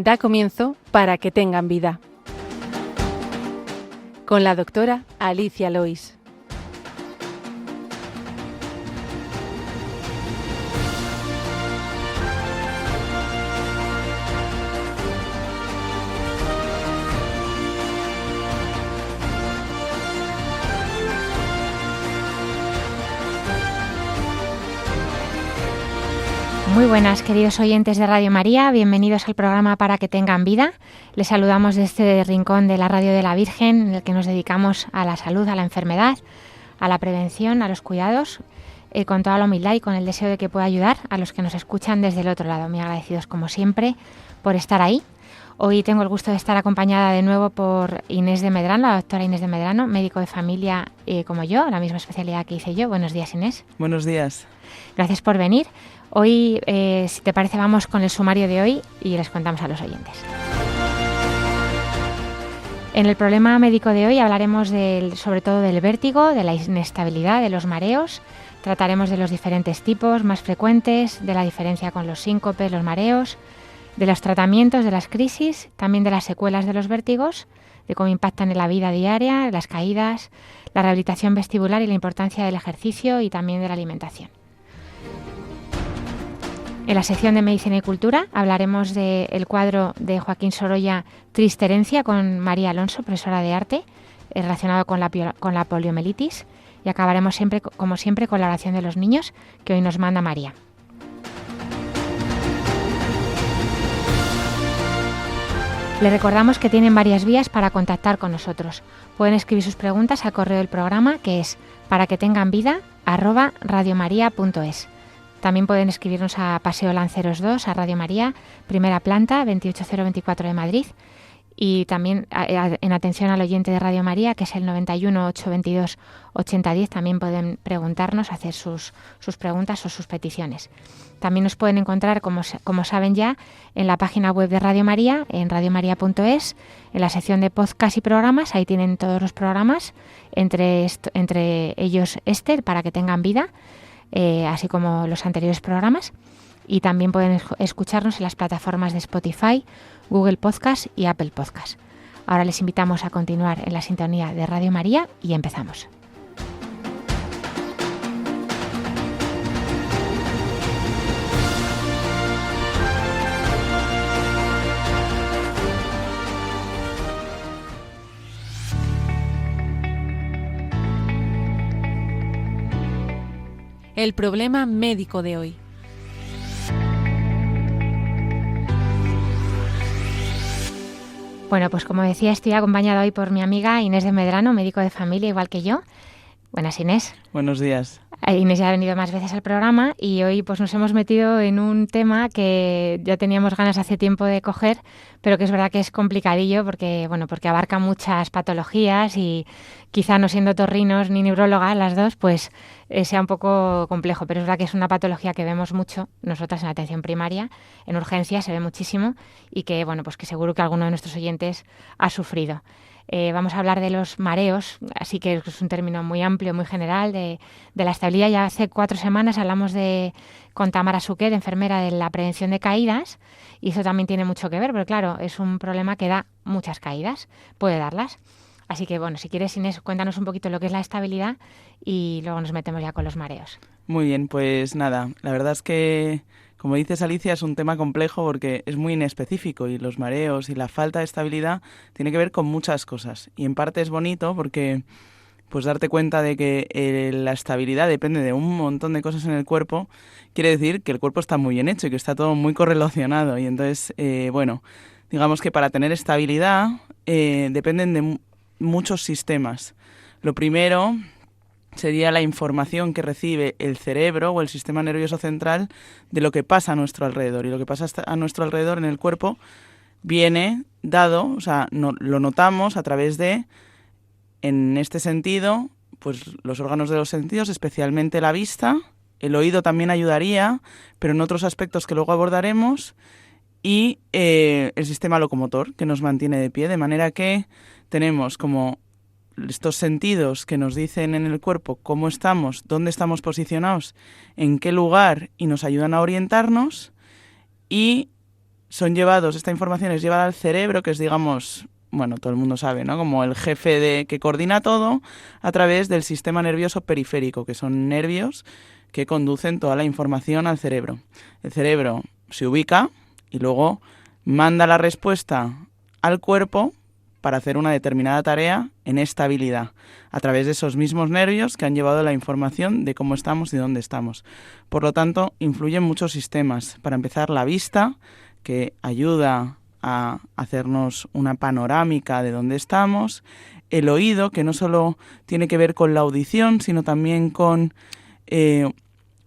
Da comienzo Para que tengan vida, con la doctora Alicia Lois. Muy buenas, queridos oyentes de Radio María, bienvenidos al programa Para que tengan vida. Les saludamos desde este rincón de la Radio de la Virgen, en el que nos dedicamos a la salud, a la enfermedad, a la prevención, a los cuidados, con toda la humildad y con el deseo de que pueda ayudar a los que nos escuchan desde el otro lado. Muy agradecidos, como siempre, por estar ahí. Hoy tengo el gusto de estar acompañada de nuevo por Inés de Medrano, la doctora Inés de Medrano, médico de familia como yo, la misma especialidad que hice yo. Buenos días, Inés. Buenos días. Gracias por venir. Hoy, si te parece, vamos con el sumario de hoy y les contamos a los oyentes. En el problema médico de hoy hablaremos sobre todo del vértigo, de la inestabilidad, de los mareos. Trataremos de los diferentes tipos más frecuentes, de la diferencia con los síncopes, los mareos, de los tratamientos, de las crisis, también de las secuelas de los vértigos, de cómo impactan en la vida diaria, las caídas, la rehabilitación vestibular y la importancia del ejercicio y también de la alimentación. En la sección de Medicina y Cultura hablaremos del cuadro de Joaquín Sorolla Triste herencia con María Alonso, profesora de arte, relacionado con la poliomielitis, y acabaremos siempre, como siempre, con la oración de los niños que hoy nos manda María. Les recordamos que tienen varias vías para contactar con nosotros. Pueden escribir sus preguntas al correo del programa, que es paraquetenganvida@radiomaria.es. También pueden escribirnos a Paseo Lanceros 2, a Radio María, primera planta, 28024 de Madrid. Y también en atención al oyente de Radio María, que es el 91 822 8010, también pueden preguntarnos, hacer sus preguntas o sus peticiones. También nos pueden encontrar, como saben ya, en la página web de Radio María, en radiomaria.es, en la sección de podcast y programas. Ahí tienen todos los programas, entre ellos Para que tengan vida, así como los anteriores programas, y también pueden escucharnos en las plataformas de Spotify, Google Podcast y Apple Podcast. Ahora les invitamos a continuar en la sintonía de Radio María y empezamos. El problema médico de hoy. Bueno, pues como decía, estoy acompañada hoy por mi amiga Inés de Medrano, médico de familia, igual que yo. Buenas, Inés. Buenos días. Inés ya ha venido más veces al programa y hoy pues nos hemos metido en un tema que ya teníamos ganas hace tiempo de coger, pero que es verdad que es complicadillo porque abarca muchas patologías y quizá no siendo torrinos ni neuróloga las dos, pues sea un poco complejo, pero es verdad que es una patología que vemos mucho nosotras en la atención primaria, en urgencia se ve muchísimo y que que seguro que alguno de nuestros oyentes ha sufrido. Vamos a hablar de los mareos, así que es un término muy amplio, muy general, de la estabilidad. Ya hace 4 semanas hablamos con Tamara Suquet, enfermera de la prevención de caídas, y eso también tiene mucho que ver, porque claro, es un problema que da muchas caídas, puede darlas. Así que si quieres, Inés, cuéntanos un poquito lo que es la estabilidad y luego nos metemos ya con los mareos. Muy bien, pues nada, la verdad es que, como dices, Alicia, es un tema complejo porque es muy inespecífico y los mareos y la falta de estabilidad tiene que ver con muchas cosas. Y en parte es bonito porque pues darte cuenta de que la estabilidad depende de un montón de cosas en el cuerpo, quiere decir que el cuerpo está muy bien hecho y que está todo muy correlacionado. Y entonces, digamos que para tener estabilidad dependen de muchos sistemas. Lo primero sería la información que recibe el cerebro o el sistema nervioso central de lo que pasa a nuestro alrededor. Y lo que pasa a nuestro alrededor en el cuerpo viene dado, lo notamos a través de, en este sentido, pues los órganos de los sentidos, especialmente la vista. El oído también ayudaría, pero en otros aspectos que luego abordaremos. Y el sistema locomotor, que nos mantiene de pie, de manera que tenemos como estos sentidos que nos dicen en el cuerpo cómo estamos, dónde estamos posicionados, en qué lugar, y nos ayudan a orientarnos, y esta información es llevada al cerebro, que es, digamos, bueno, todo el mundo sabe, ¿no? Como el jefe que coordina todo, a través del sistema nervioso periférico, que son nervios que conducen toda la información al cerebro. El cerebro se ubica y luego manda la respuesta al cuerpo para hacer una determinada tarea en estabilidad, a través de esos mismos nervios que han llevado la información de cómo estamos y dónde estamos. Por lo tanto, influyen muchos sistemas. Para empezar, la vista, que ayuda a hacernos una panorámica de dónde estamos. El oído, que no solo tiene que ver con la audición, sino también con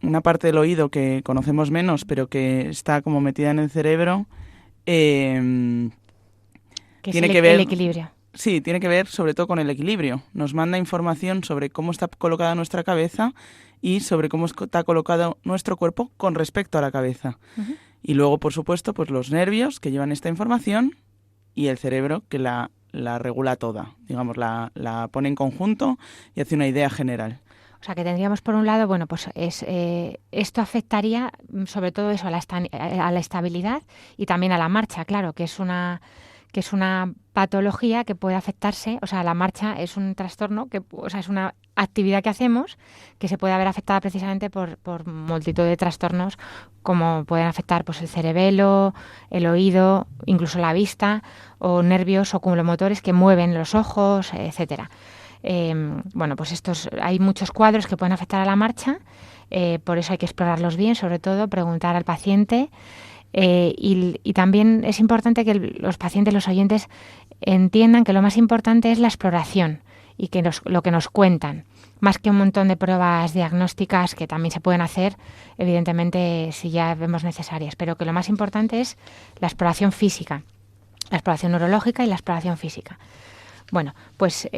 una parte del oído que conocemos menos, pero que está como metida en el cerebro. Que tiene es que ver, el equilibrio. Sí, tiene que ver sobre todo con el equilibrio. Nos manda información sobre cómo está colocada nuestra cabeza y sobre cómo está colocado nuestro cuerpo con respecto a la cabeza. Uh-huh. Y luego, por supuesto, pues los nervios que llevan esta información y el cerebro que la regula toda. Digamos, la pone en conjunto y hace una idea general. O sea, que tendríamos por un lado, bueno, pues esto afectaría sobre todo eso a la estabilidad y también a la marcha, claro, que es una patología que puede afectarse, o sea, la marcha es un trastorno, es una actividad que hacemos que se puede ver afectada precisamente por multitud de trastornos, como pueden afectar pues el cerebelo, el oído, incluso la vista, o nervios oculomotores que mueven los ojos, etcétera. Bueno, pues hay muchos cuadros que pueden afectar a la marcha, por eso hay que explorarlos bien, sobre todo preguntar al paciente. Y también es importante que los pacientes, los oyentes, entiendan que lo más importante es la exploración y que lo que nos cuentan, más que un montón de pruebas diagnósticas que también se pueden hacer, evidentemente, si ya vemos necesarias, pero que lo más importante es la exploración física, la exploración neurológica y la exploración física. Bueno, pues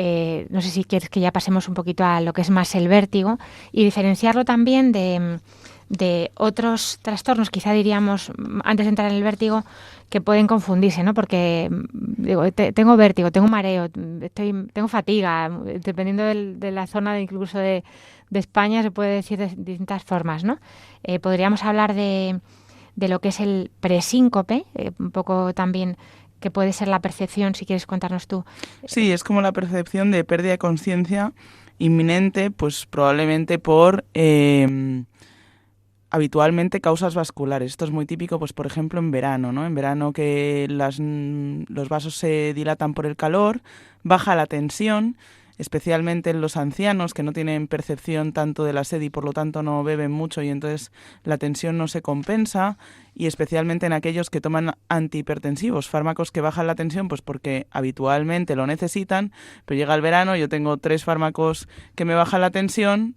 no sé si quieres que ya pasemos un poquito a lo que es más el vértigo y diferenciarlo también de otros trastornos, quizá diríamos, antes de entrar en el vértigo, que pueden confundirse, ¿no? Porque digo, tengo vértigo, tengo mareo, tengo fatiga, dependiendo de la zona, incluso de España, se puede decir de distintas formas, ¿no? Podríamos hablar de lo que es el presíncope, un poco también, que puede ser la percepción, si quieres contarnos tú. Sí, es como la percepción de pérdida de conciencia inminente, pues probablemente por habitualmente causas vasculares. Esto es muy típico, pues por ejemplo en verano, ¿no? En verano que los vasos se dilatan por el calor, baja la tensión, especialmente en los ancianos que no tienen percepción tanto de la sed y por lo tanto no beben mucho y entonces la tensión no se compensa, y especialmente en aquellos que toman antihipertensivos, fármacos que bajan la tensión pues porque habitualmente lo necesitan, pero llega el verano, yo tengo 3 fármacos que me bajan la tensión,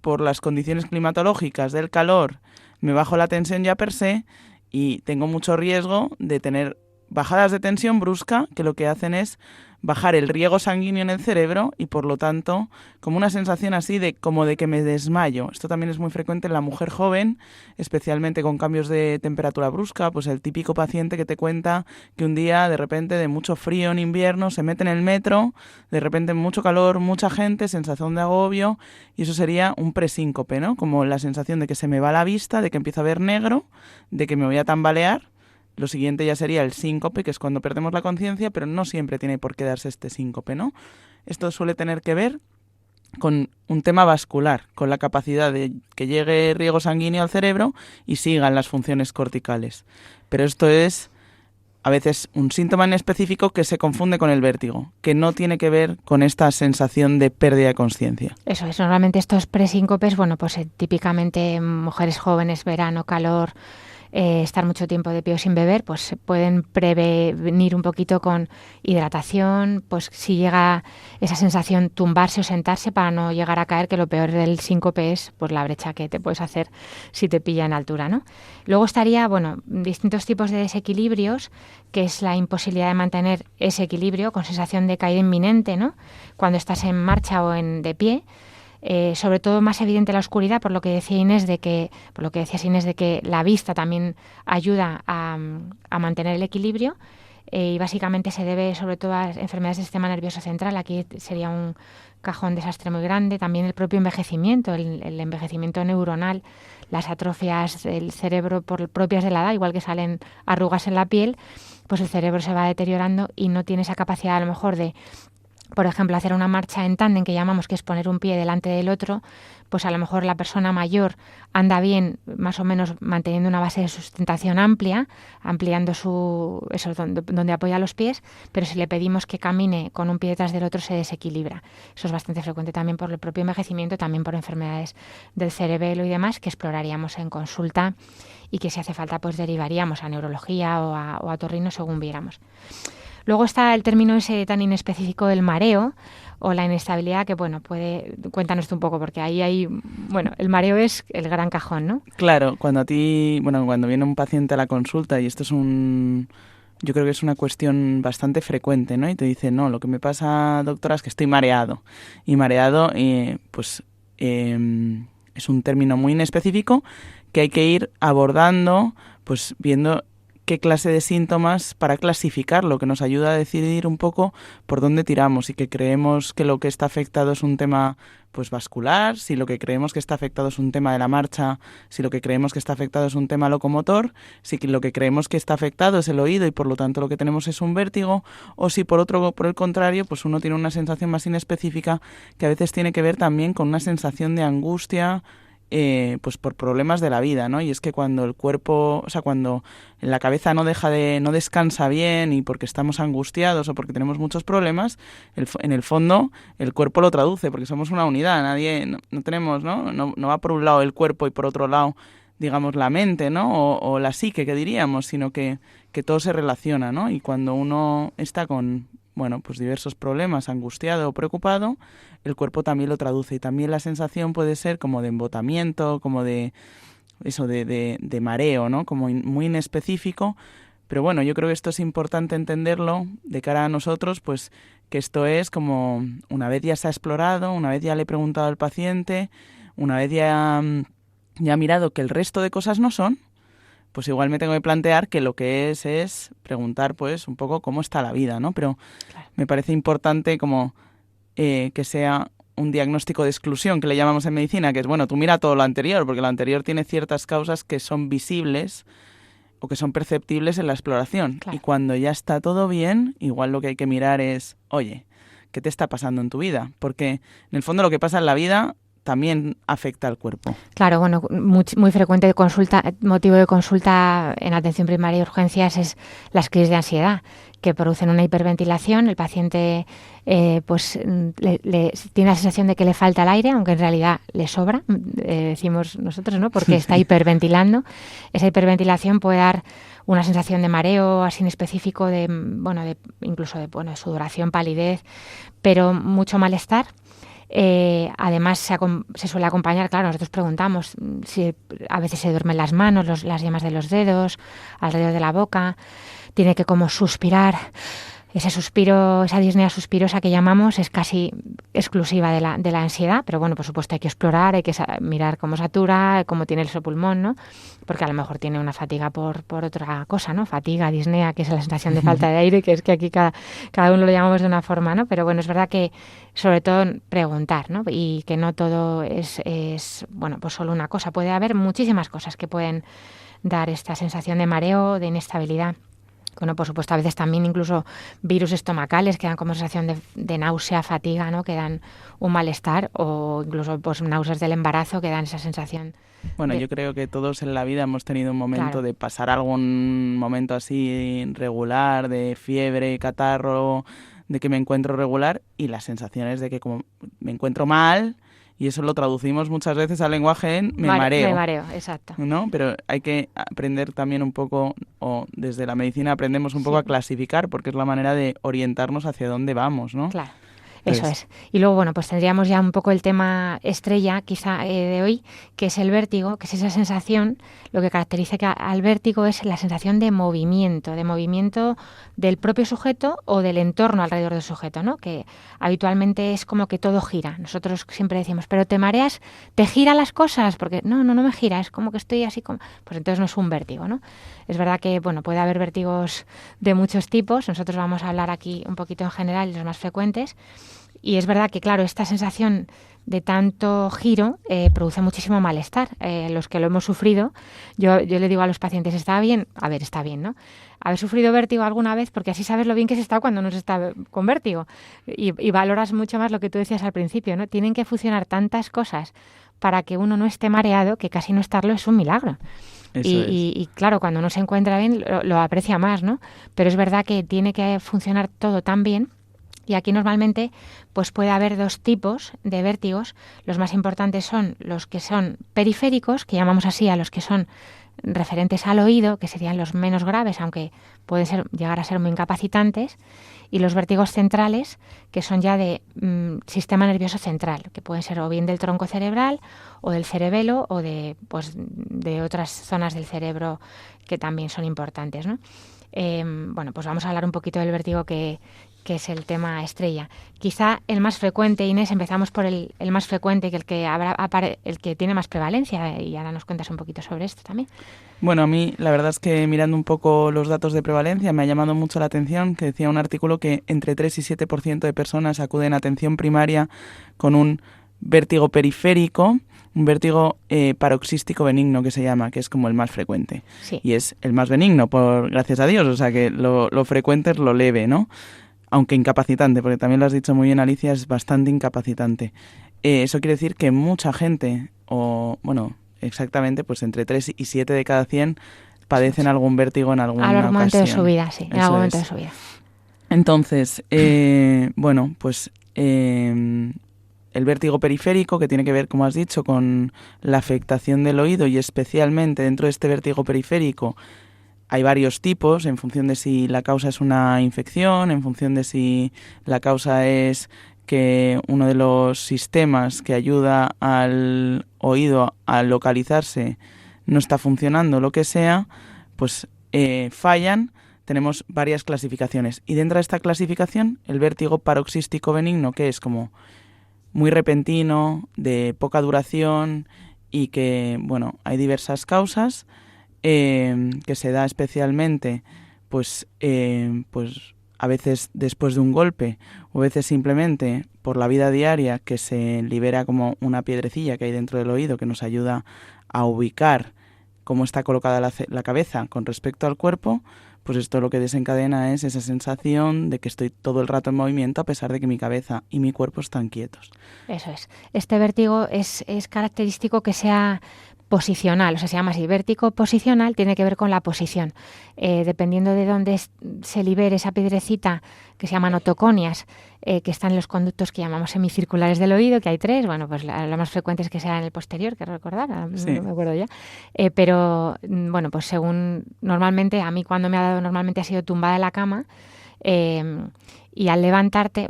por las condiciones climatológicas del calor me bajo la tensión ya per se y tengo mucho riesgo de tener bajadas de tensión brusca que lo que hacen es bajar el riego sanguíneo en el cerebro y por lo tanto como una sensación así como de que me desmayo. Esto también es muy frecuente en la mujer joven, especialmente con cambios de temperatura brusca, pues el típico paciente que te cuenta que un día de repente de mucho frío en invierno se mete en el metro, de repente mucho calor, mucha gente, sensación de agobio, y eso sería un presíncope, ¿no? Como la sensación de que se me va la vista, de que empiezo a ver negro, de que me voy a tambalear. Lo siguiente ya sería el síncope, que es cuando perdemos la conciencia, pero no siempre tiene por qué darse este síncope, ¿no? Esto suele tener que ver con un tema vascular, con la capacidad de que llegue riego sanguíneo al cerebro y sigan las funciones corticales. Pero esto es a veces un síntoma en específico que se confunde con el vértigo, que no tiene que ver con esta sensación de pérdida de conciencia. Eso es, normalmente estos presíncopes, bueno, pues típicamente mujeres jóvenes, verano, calor, estar mucho tiempo de pie o sin beber, pues se pueden prevenir un poquito con hidratación, pues si llega esa sensación tumbarse o sentarse para no llegar a caer, que lo peor del síncope es pues la brecha que te puedes hacer si te pilla en altura, ¿no? Luego estaría, bueno, distintos tipos de desequilibrios, que es la imposibilidad de mantener ese equilibrio con sensación de caída inminente, ¿no? Cuando estás en marcha o de pie. Sobre todo más evidente la oscuridad, por lo que decía Inés de que la vista también ayuda a mantener el equilibrio, y básicamente se debe sobre todo a enfermedades del sistema nervioso central. Aquí sería un cajón desastre muy grande. También el propio envejecimiento, el envejecimiento neuronal, las atrofias del cerebro propias de la edad, igual que salen arrugas en la piel, pues el cerebro se va deteriorando y no tiene esa capacidad a lo mejor de, por ejemplo, hacer una marcha en tándem, que llamamos, que es poner un pie delante del otro. Pues a lo mejor la persona mayor anda bien, más o menos manteniendo una base de sustentación amplia, ampliando eso donde apoya los pies, pero si le pedimos que camine con un pie detrás del otro se desequilibra. Eso es bastante frecuente también por el propio envejecimiento, también por enfermedades del cerebelo y demás, que exploraríamos en consulta y que si hace falta pues derivaríamos a neurología o a otorrino según viéramos. Luego está el término ese tan inespecífico del mareo o la inestabilidad, que bueno, cuéntanos tú un poco, porque ahí hay, bueno, el mareo es el gran cajón, ¿no? Claro, cuando viene un paciente a la consulta, y esto es yo creo que es una cuestión bastante frecuente, ¿no? Y te dice, no, lo que me pasa, doctora, es que estoy mareado. Y mareado, es un término muy inespecífico que hay que ir abordando, pues viendo qué clase de síntomas para clasificarlo, que nos ayuda a decidir un poco por dónde tiramos, y que creemos que lo que está afectado es un tema pues vascular, si lo que creemos que está afectado es un tema de la marcha, si lo que creemos que está afectado es un tema locomotor, si lo que creemos que está afectado es el oído y por lo tanto lo que tenemos es un vértigo, o si por el contrario, pues uno tiene una sensación más inespecífica que a veces tiene que ver también con una sensación de angustia, pues por problemas de la vida, ¿no? Y es que cuando el cuerpo, cuando la cabeza no descansa bien y porque estamos angustiados o porque tenemos muchos problemas, en el fondo el cuerpo lo traduce, porque somos una unidad, no tenemos, no va por un lado el cuerpo y por otro lado, digamos, la mente, ¿no? O la psique, que diríamos, sino que todo se relaciona, ¿no? Y cuando uno está con pues diversos problemas, angustiado o preocupado, el cuerpo también lo traduce, y también la sensación puede ser como de embotamiento, como de eso, de mareo, ¿no? Como muy inespecífico, pero bueno, yo creo que esto es importante entenderlo de cara a nosotros, pues que esto es como, una vez ya se ha explorado, una vez ya le he preguntado al paciente, una vez ya ha mirado que el resto de cosas no son, pues igual me tengo que plantear que lo que es preguntar pues un poco cómo está la vida, ¿no? Pero claro, me parece importante como que sea un diagnóstico de exclusión, que le llamamos en medicina, que es, bueno, tú mira todo lo anterior, porque lo anterior tiene ciertas causas que son visibles o que son perceptibles en la exploración. Claro. Y cuando ya está todo bien, igual lo que hay que mirar es, oye, ¿qué te está pasando en tu vida? Porque en el fondo lo que pasa en la vida también afecta al cuerpo. Claro, bueno, muy frecuente motivo de consulta en atención primaria y urgencias es las crisis de ansiedad, que producen una hiperventilación. El paciente tiene la sensación de que le falta el aire, aunque en realidad le sobra, decimos nosotros, ¿no? Porque está hiperventilando. Esa hiperventilación puede dar una sensación de mareo así inespecífico, incluso de sudoración, palidez, pero mucho malestar. Además se suele acompañar, claro, nosotros preguntamos si a veces se duermen las manos, las yemas de los dedos, alrededor de la boca, tiene que como suspirar. Ese suspiro, esa disnea suspirosa que llamamos, es casi exclusiva de la ansiedad, pero bueno, por supuesto hay que explorar, hay que mirar cómo satura, cómo tiene el pulmón, ¿no? Porque a lo mejor tiene una fatiga por otra cosa, ¿no? Fatiga, disnea, que es la sensación de falta de aire, que es que aquí cada uno lo llamamos de una forma, ¿no? Pero bueno, es verdad que sobre todo preguntar, ¿no? Y que no todo es pues solo una cosa. Puede haber muchísimas cosas que pueden dar esta sensación de mareo, de inestabilidad. Bueno, por supuesto, a veces también incluso virus estomacales que dan como sensación de náusea, fatiga, ¿no? Que dan un malestar, o incluso pues náuseas del embarazo que dan esa sensación. Bueno, yo creo que todos en la vida hemos tenido un momento, claro, de pasar algún momento así regular, de fiebre, catarro, de que me encuentro regular, y las sensaciones de que como me encuentro mal. Y eso lo traducimos muchas veces al lenguaje en me mareo. Me mareo, exacto. ¿No? Pero hay que aprender también un poco, o desde la medicina aprendemos un poco a clasificar, porque es la manera de orientarnos hacia dónde vamos, ¿no? Claro. Eso es. Y luego, bueno, pues tendríamos ya un poco el tema estrella quizá de hoy, que es el vértigo, que es esa sensación, lo que caracteriza al vértigo es la sensación de movimiento del propio sujeto o del entorno alrededor del sujeto, ¿no? Que habitualmente es como que todo gira. Nosotros siempre decimos, pero te mareas, te gira las cosas, porque no me gira, es como que estoy así como... Pues entonces no es un vértigo, ¿no? Es verdad que, bueno, puede haber vértigos de muchos tipos. Nosotros vamos a hablar aquí un poquito en general de los más frecuentes. Y es verdad que, claro, esta sensación de tanto giro produce muchísimo malestar. Los que lo hemos sufrido, yo le digo a los pacientes, ¿está bien? A ver, está bien, ¿no? Haber sufrido vértigo alguna vez, porque así sabes lo bien que se está cuando no se está con vértigo. Y valoras mucho más lo que tú decías al principio, ¿no? Tienen que funcionar tantas cosas para que uno no esté mareado, que casi no estarlo es un milagro. Y claro, cuando uno se encuentra bien, lo aprecia más, ¿no? Pero es verdad que tiene que funcionar todo tan bien. Y aquí normalmente pues puede haber dos tipos de vértigos. Los más importantes son los que son periféricos, que llamamos así a los que son referentes al oído, que serían los menos graves, aunque pueden llegar a ser muy incapacitantes, y los vértigos centrales, que son ya de sistema nervioso central, que pueden ser o bien del tronco cerebral o del cerebelo o de otras zonas del cerebro que también son importantes, ¿no? Bueno, pues vamos a hablar un poquito del vértigo que es el tema estrella. Quizá el más frecuente, Inés, empezamos por el más frecuente, que el que tiene más prevalencia, y ahora nos cuentas un poquito sobre esto también. Bueno, a mí la verdad es que mirando un poco los datos de prevalencia me ha llamado mucho la atención que decía un artículo que entre 3 y 7% de personas acuden a atención primaria con un vértigo periférico, un vértigo paroxístico benigno que se llama, que es como el más frecuente. Sí. Y es el más benigno, gracias a Dios, o sea que lo frecuente es lo leve, ¿no? Aunque incapacitante, porque también lo has dicho muy bien, Alicia, es bastante incapacitante. Eso quiere decir que mucha gente, exactamente, pues entre 3 y 7 de cada 100 padecen algún vértigo en alguna ocasión. A algún momento de su vida, sí, en algún momento de su vida. Entonces, el vértigo periférico, que tiene que ver, como has dicho, con la afectación del oído, y especialmente dentro de este vértigo periférico hay varios tipos en función de si la causa es una infección, en función de si la causa es que uno de los sistemas que ayuda al oído a localizarse no está funcionando, lo que sea, pues fallan. Tenemos varias clasificaciones. Y dentro de esta clasificación, el vértigo paroxístico benigno, que es como muy repentino, de poca duración y que, hay diversas causas, que se da especialmente pues a veces después de un golpe o a veces simplemente por la vida diaria, que se libera como una piedrecilla que hay dentro del oído que nos ayuda a ubicar cómo está colocada la cabeza con respecto al cuerpo. Pues esto lo que desencadena es esa sensación de que estoy todo el rato en movimiento a pesar de que mi cabeza y mi cuerpo están quietos. Eso es. Este vértigo es característico que sea posicional, o sea, se llama así, vértigo posicional, tiene que ver con la posición. Dependiendo de dónde se libere esa piedrecita, que se llaman otoconias, que están en los conductos que llamamos semicirculares del oído, que hay 3, pues la más frecuente es que sea en el posterior, que recordar, sí. No me acuerdo ya. Pero, pues según, normalmente, a mí cuando me ha dado, normalmente ha sido tumbada en la cama, y al levantarte,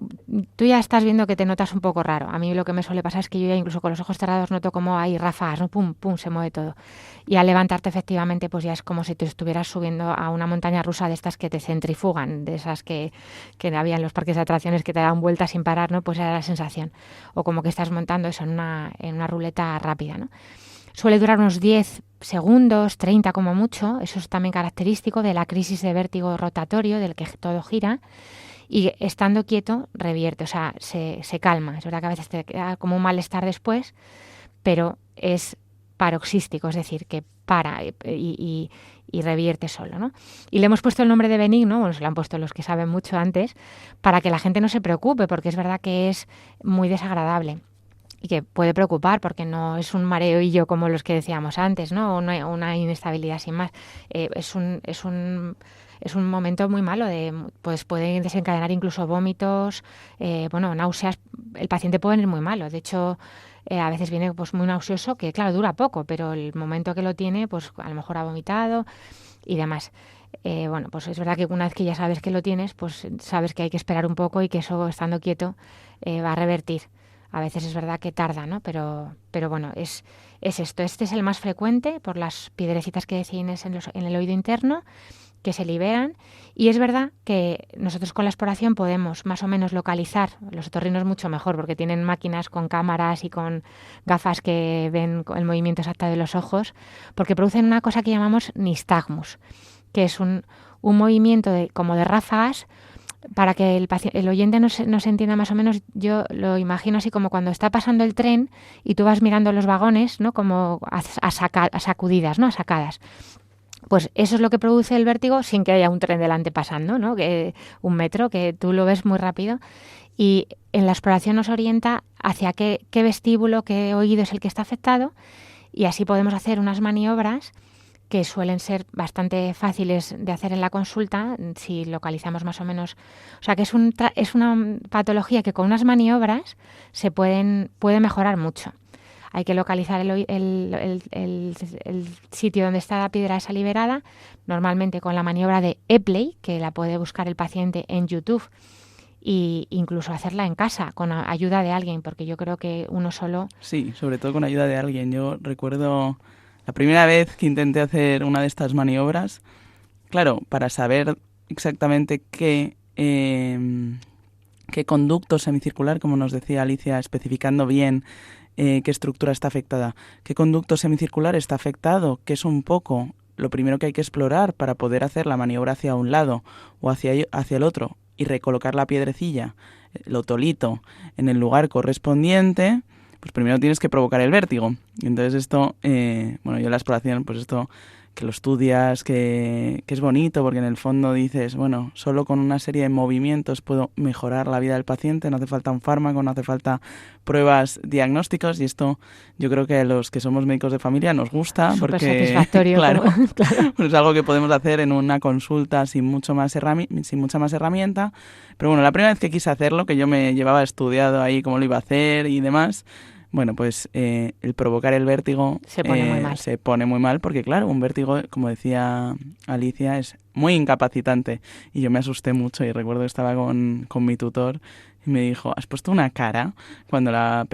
tú ya estás viendo que te notas un poco raro. A mí lo que me suele pasar es que yo ya incluso con los ojos cerrados noto como hay ráfagas, ¿no? Pum, pum, se mueve todo. Y al levantarte efectivamente pues ya es como si te estuvieras subiendo a una montaña rusa de estas que te centrifugan, de esas que había en los parques de atracciones que te dan vueltas sin parar, ¿no? Pues era la sensación. O como que estás montando eso en una ruleta rápida, ¿no? Suele durar unos 10 segundos, 30 como mucho. Eso es también característico de la crisis de vértigo rotatorio, del que todo gira. Y estando quieto, revierte, o sea, se calma. Es verdad que a veces te queda como un malestar después, pero es paroxístico, es decir, que para y revierte solo, ¿no? Y le hemos puesto el nombre de benigno, se lo han puesto los que saben mucho antes, para que la gente no se preocupe, porque es verdad que es muy desagradable. Y que puede preocupar porque no es un mareillo como los que decíamos antes, ¿no? Una inestabilidad sin más. Es un momento muy malo, pues puede desencadenar incluso vómitos, náuseas. El paciente puede venir muy malo. De hecho, a veces viene pues muy nauseoso, que claro, dura poco, pero el momento que lo tiene, pues a lo mejor ha vomitado y demás. bueno, pues es verdad que una vez que ya sabes que lo tienes, pues sabes que hay que esperar un poco y que eso, estando quieto, va a revertir. A veces es verdad que tarda, ¿no? Pero bueno, es esto. Este es el más frecuente por las piedrecitas que tienes en el oído interno, que se liberan. Y es verdad que nosotros con la exploración podemos más o menos localizar, los otorrinos mucho mejor, porque tienen máquinas con cámaras y con gafas que ven el movimiento exacto de los ojos, porque producen una cosa que llamamos nistagmus, que es un movimiento como de ráfagas. Para que el oyente nos entienda más o menos, yo lo imagino así como cuando está pasando el tren y tú vas mirando los vagones, ¿no? Como a sacudidas, ¿no? A sacadas. Pues eso es lo que produce el vértigo sin que haya un tren delante pasando, ¿no? Que un metro, que tú lo ves muy rápido. Y en la exploración nos orienta hacia qué vestíbulo, qué oído es el que está afectado, y así podemos hacer unas maniobras que suelen ser bastante fáciles de hacer en la consulta si localizamos más o menos. O sea, que es una patología que con unas maniobras puede mejorar mucho. Hay que localizar el sitio donde está la piedra esa liberada, normalmente con la maniobra de Epley, que la puede buscar el paciente en YouTube, e incluso hacerla en casa con ayuda de alguien, porque yo creo que uno solo... Sí, sobre todo con ayuda de alguien. Yo recuerdo la primera vez que intenté hacer una de estas maniobras, claro, para saber exactamente qué conducto semicircular, como nos decía Alicia, especificando bien qué estructura está afectada, qué conducto semicircular está afectado, que es un poco lo primero que hay que explorar para poder hacer la maniobra hacia un lado o hacia el otro y recolocar la piedrecilla, el otolito, en el lugar correspondiente. Pues primero tienes que provocar el vértigo. Y entonces esto, bueno, yo en la exploración, pues esto que lo estudias, que es bonito, porque en el fondo dices, bueno, solo con una serie de movimientos puedo mejorar la vida del paciente, no hace falta un fármaco, no hace falta pruebas diagnósticos, y esto yo creo que a los que somos médicos de familia nos gusta, porque satisfactorio, claro, claro. Pues es algo que podemos hacer en una consulta sin mucha más herramienta. Pero bueno, la primera vez que quise hacerlo, que yo me llevaba estudiado ahí cómo lo iba a hacer y demás, bueno, pues el provocar el vértigo se pone muy mal porque, claro, un vértigo, como decía Alicia, es muy incapacitante. Y yo me asusté mucho y recuerdo que estaba con mi tutor y me dijo, ¿has puesto una cara cuando la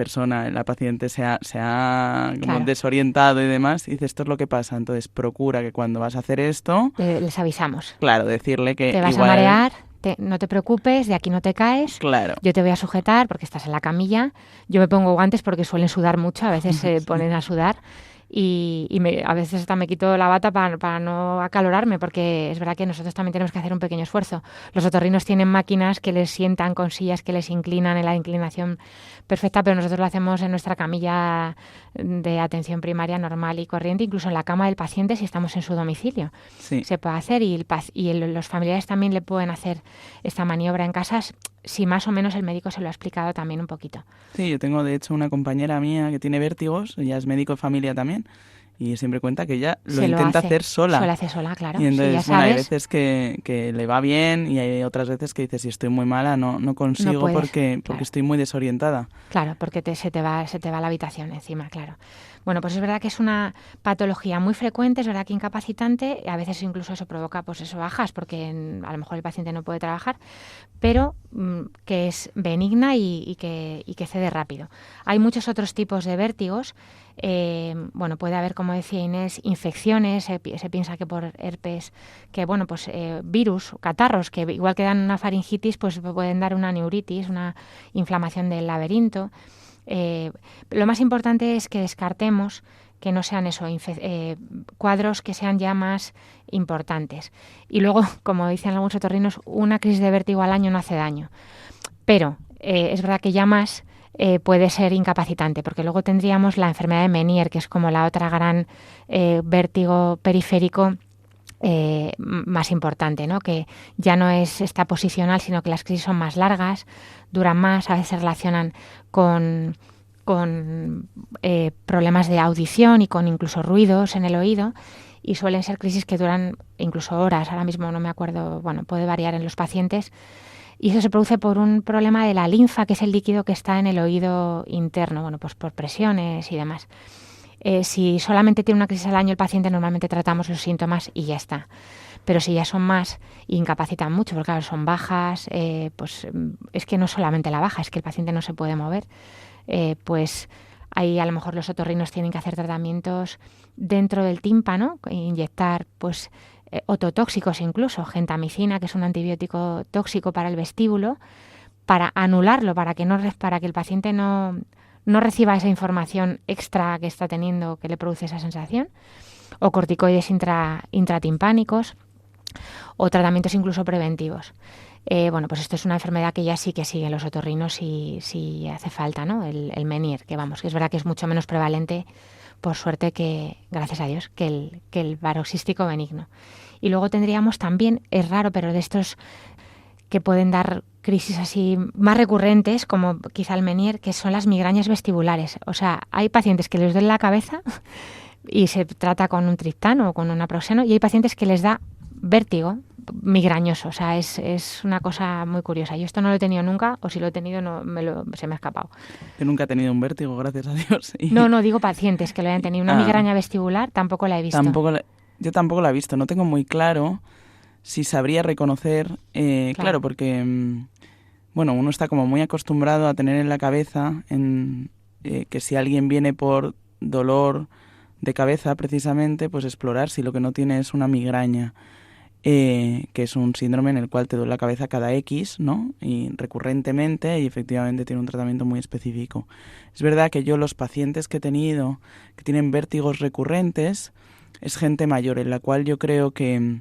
paciente se ha como desorientado y demás? Y dice, esto es lo que pasa. Entonces procura que cuando vas a hacer esto... Les avisamos. Claro, decirle que te vas a marear. No te preocupes, de aquí no te caes. Claro. Yo te voy a sujetar porque estás en la camilla. Yo me pongo guantes porque suelen sudar mucho, a veces se ponen a sudar. Y a veces hasta me quito la bata para no acalorarme, porque es verdad que nosotros también tenemos que hacer un pequeño esfuerzo. Los otorrinos tienen máquinas que les sientan con sillas que les inclinan en la inclinación perfecta, pero nosotros lo hacemos en nuestra camilla de atención primaria normal y corriente, incluso en la cama del paciente si estamos en su domicilio. Sí. Se puede hacer y los familiares también le pueden hacer esta maniobra en casa si más o menos el médico se lo ha explicado también un poquito. Sí, yo tengo de hecho una compañera mía que tiene vértigos, ella es médico de familia también, y siempre cuenta que ella lo intenta hacer sola. Se lo hace sola, claro. Y entonces, sí, ya hay veces que le va bien y hay otras veces que dice, si estoy muy mala, no consigo, no puedes, porque estoy muy desorientada. Claro, porque se te va la habitación encima, claro. Bueno, pues es verdad que es una patología muy frecuente, es verdad que incapacitante, a veces incluso eso provoca bajas porque a lo mejor el paciente no puede trabajar, pero que es benigna y que cede rápido. Hay muchos otros tipos de vértigos. Bueno, puede haber, como decía Inés, infecciones, se piensa que por herpes, que bueno, pues virus, catarros, que igual que dan una faringitis, pues pueden dar una neuritis, una inflamación del laberinto. Lo más importante es que descartemos que no sean cuadros que sean ya más importantes. Y luego, como dicen algunos otorrinos, una crisis de vértigo al año no hace daño. Pero es verdad que ya más puede ser incapacitante, porque luego tendríamos la enfermedad de Meniere, que es como la otra gran vértigo periférico más importante, ¿no? Que ya no está posicional, sino que las crisis son más largas, duran más, a veces se relacionan con problemas de audición y con incluso ruidos en el oído, y suelen ser crisis que duran incluso horas. Ahora mismo no me acuerdo, bueno, puede variar en los pacientes, y eso se produce por un problema de la linfa, que es el líquido que está en el oído interno, bueno, pues por presiones y demás. Si solamente tiene una crisis al año el paciente, normalmente tratamos los síntomas y ya está. pero si ya son más, incapacitan mucho, porque claro, son bajas, pues es que no solamente la baja, es que el paciente no se puede mover, pues ahí a lo mejor los otorrinos tienen que hacer tratamientos dentro del tímpano, inyectar pues ototóxicos incluso, gentamicina, que es un antibiótico tóxico para el vestíbulo, para anularlo, para que el paciente no reciba esa información extra que está teniendo, que le produce esa sensación, o corticoides intratimpánicos, o tratamientos incluso preventivos. Bueno, pues esto es una enfermedad que ya sí que siguen los otorrinos si hace falta, ¿no? El Meniere, que vamos, que es verdad que es mucho menos prevalente, por suerte, que, gracias a Dios, que el paroxístico benigno. Y luego tendríamos también, es raro, pero de estos que pueden dar crisis así más recurrentes, como quizá el Meniere, que son las migrañas vestibulares. O sea, hay pacientes que les duele la cabeza y se trata con un triptano o con un naproxeno, y hay pacientes que les da vértigo migrañoso. O sea, es una cosa muy curiosa. Yo esto no lo he tenido nunca, o si lo he tenido se me ha escapado. Yo nunca he tenido un vértigo, gracias a Dios. No, digo pacientes que lo hayan tenido. Una migraña vestibular tampoco la he visto. Yo tampoco la he visto. No tengo muy claro si sabría reconocer, claro, porque bueno, uno está como muy acostumbrado a tener en la cabeza que si alguien viene por dolor de cabeza precisamente, pues explorar si lo que no tiene es una migraña, que es un síndrome en el cual te duele la cabeza cada X, ¿no? Y recurrentemente, y efectivamente tiene un tratamiento muy específico. Es verdad que yo los pacientes que he tenido que tienen vértigos recurrentes es gente mayor, en la cual yo creo que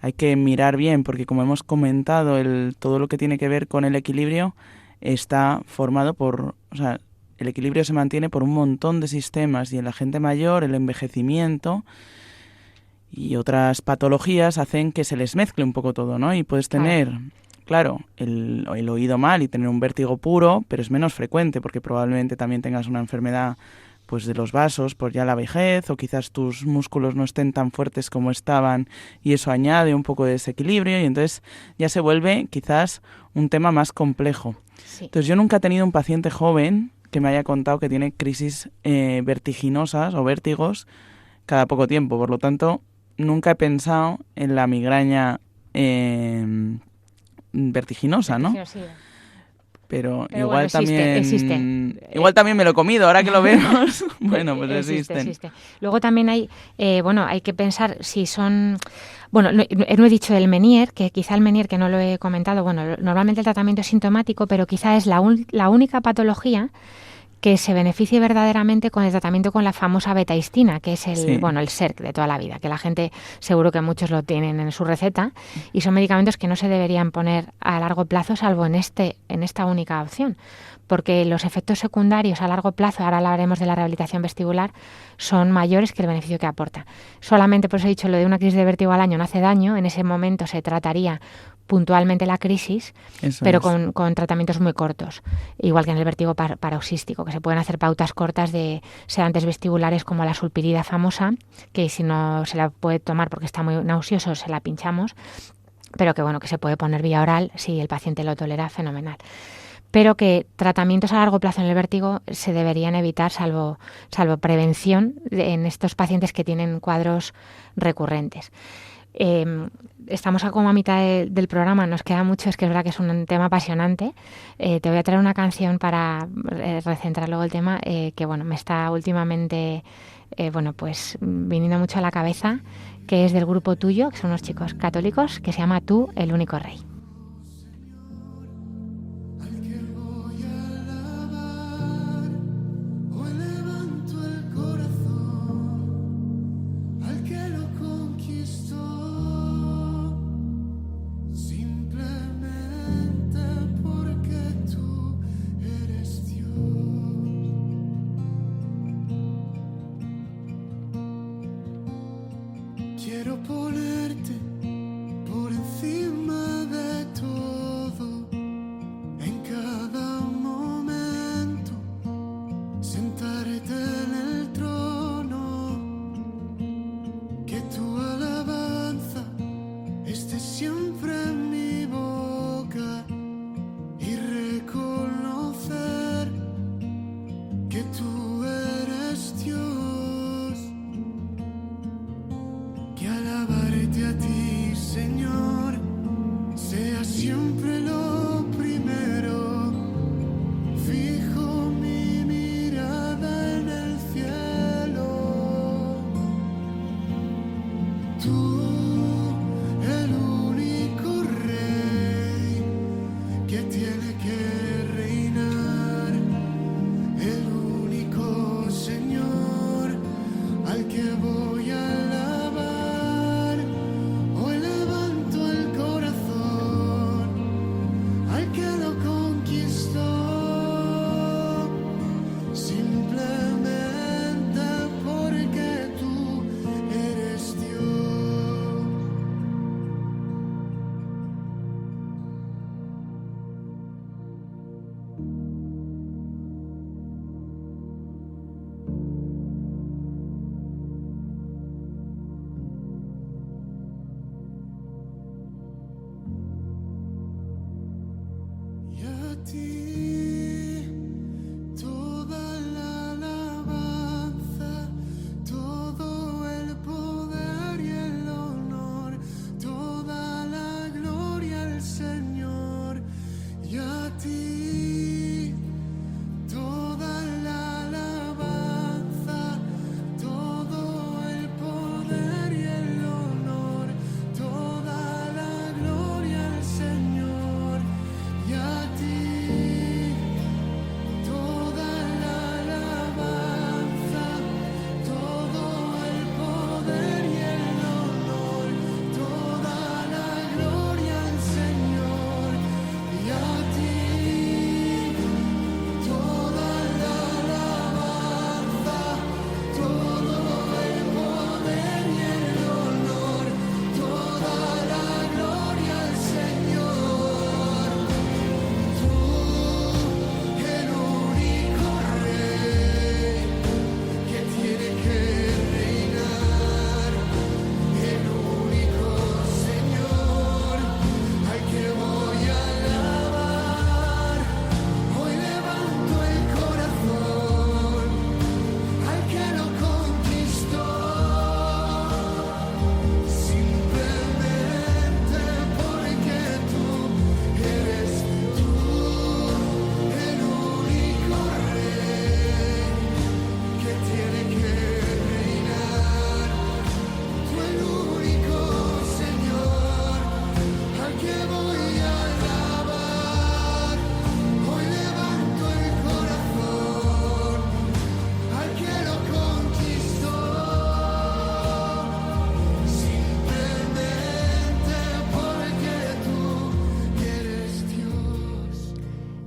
hay que mirar bien, porque como hemos comentado, todo lo que tiene que ver con el equilibrio está formado por... O sea, el equilibrio se mantiene por un montón de sistemas, y en la gente mayor el envejecimiento y otras patologías hacen que se les mezcle un poco todo, ¿no? Y puedes tener, claro, el oído mal y tener un vértigo puro, pero es menos frecuente porque probablemente también tengas una enfermedad pues de los vasos por ya la vejez, o quizás tus músculos no estén tan fuertes como estaban y eso añade un poco de desequilibrio, y entonces ya se vuelve quizás un tema más complejo. Sí. Entonces yo nunca he tenido un paciente joven que me haya contado que tiene crisis vertiginosas o vértigos cada poco tiempo, por lo tanto nunca he pensado en la migraña vertiginosa, ¿no? Sí. Pero igual bueno, existe. Igual también me lo he comido, ahora que lo vemos. Bueno, pues existe. Luego también hay que pensar si son... Bueno, no he dicho el Meniere, que quizá el Meniere, que no lo he comentado, bueno, normalmente el tratamiento es sintomático, pero quizá es la única patología que se beneficie verdaderamente con el tratamiento con la famosa betahistina, que es el SERC de toda la vida, que la gente seguro que muchos lo tienen en su receta, y son medicamentos que no se deberían poner a largo plazo salvo en esta única opción, porque los efectos secundarios a largo plazo, ahora hablaremos de la rehabilitación vestibular, son mayores que el beneficio que aporta. Solamente, por eso he dicho, lo de una crisis de vértigo al año no hace daño, en ese momento se trataría puntualmente la crisis, pero con tratamientos muy cortos, igual que en el vértigo paroxístico, que se pueden hacer pautas cortas de sedantes vestibulares como la sulpirida famosa, que si no se la puede tomar porque está muy nauseoso, se la pinchamos, pero que se puede poner vía oral si el paciente lo tolera, fenomenal. Pero que tratamientos a largo plazo en el vértigo se deberían evitar salvo prevención en estos pacientes que tienen cuadros recurrentes. Estamos como a mitad del programa, nos queda mucho, es que es verdad que es un tema apasionante. Te voy a traer una canción para recentrar luego el tema que me está últimamente pues viniendo mucho a la cabeza, que es del grupo Tuyo, que son unos chicos católicos, que se llama Tú, el único rey. Quiero ponerte por encima de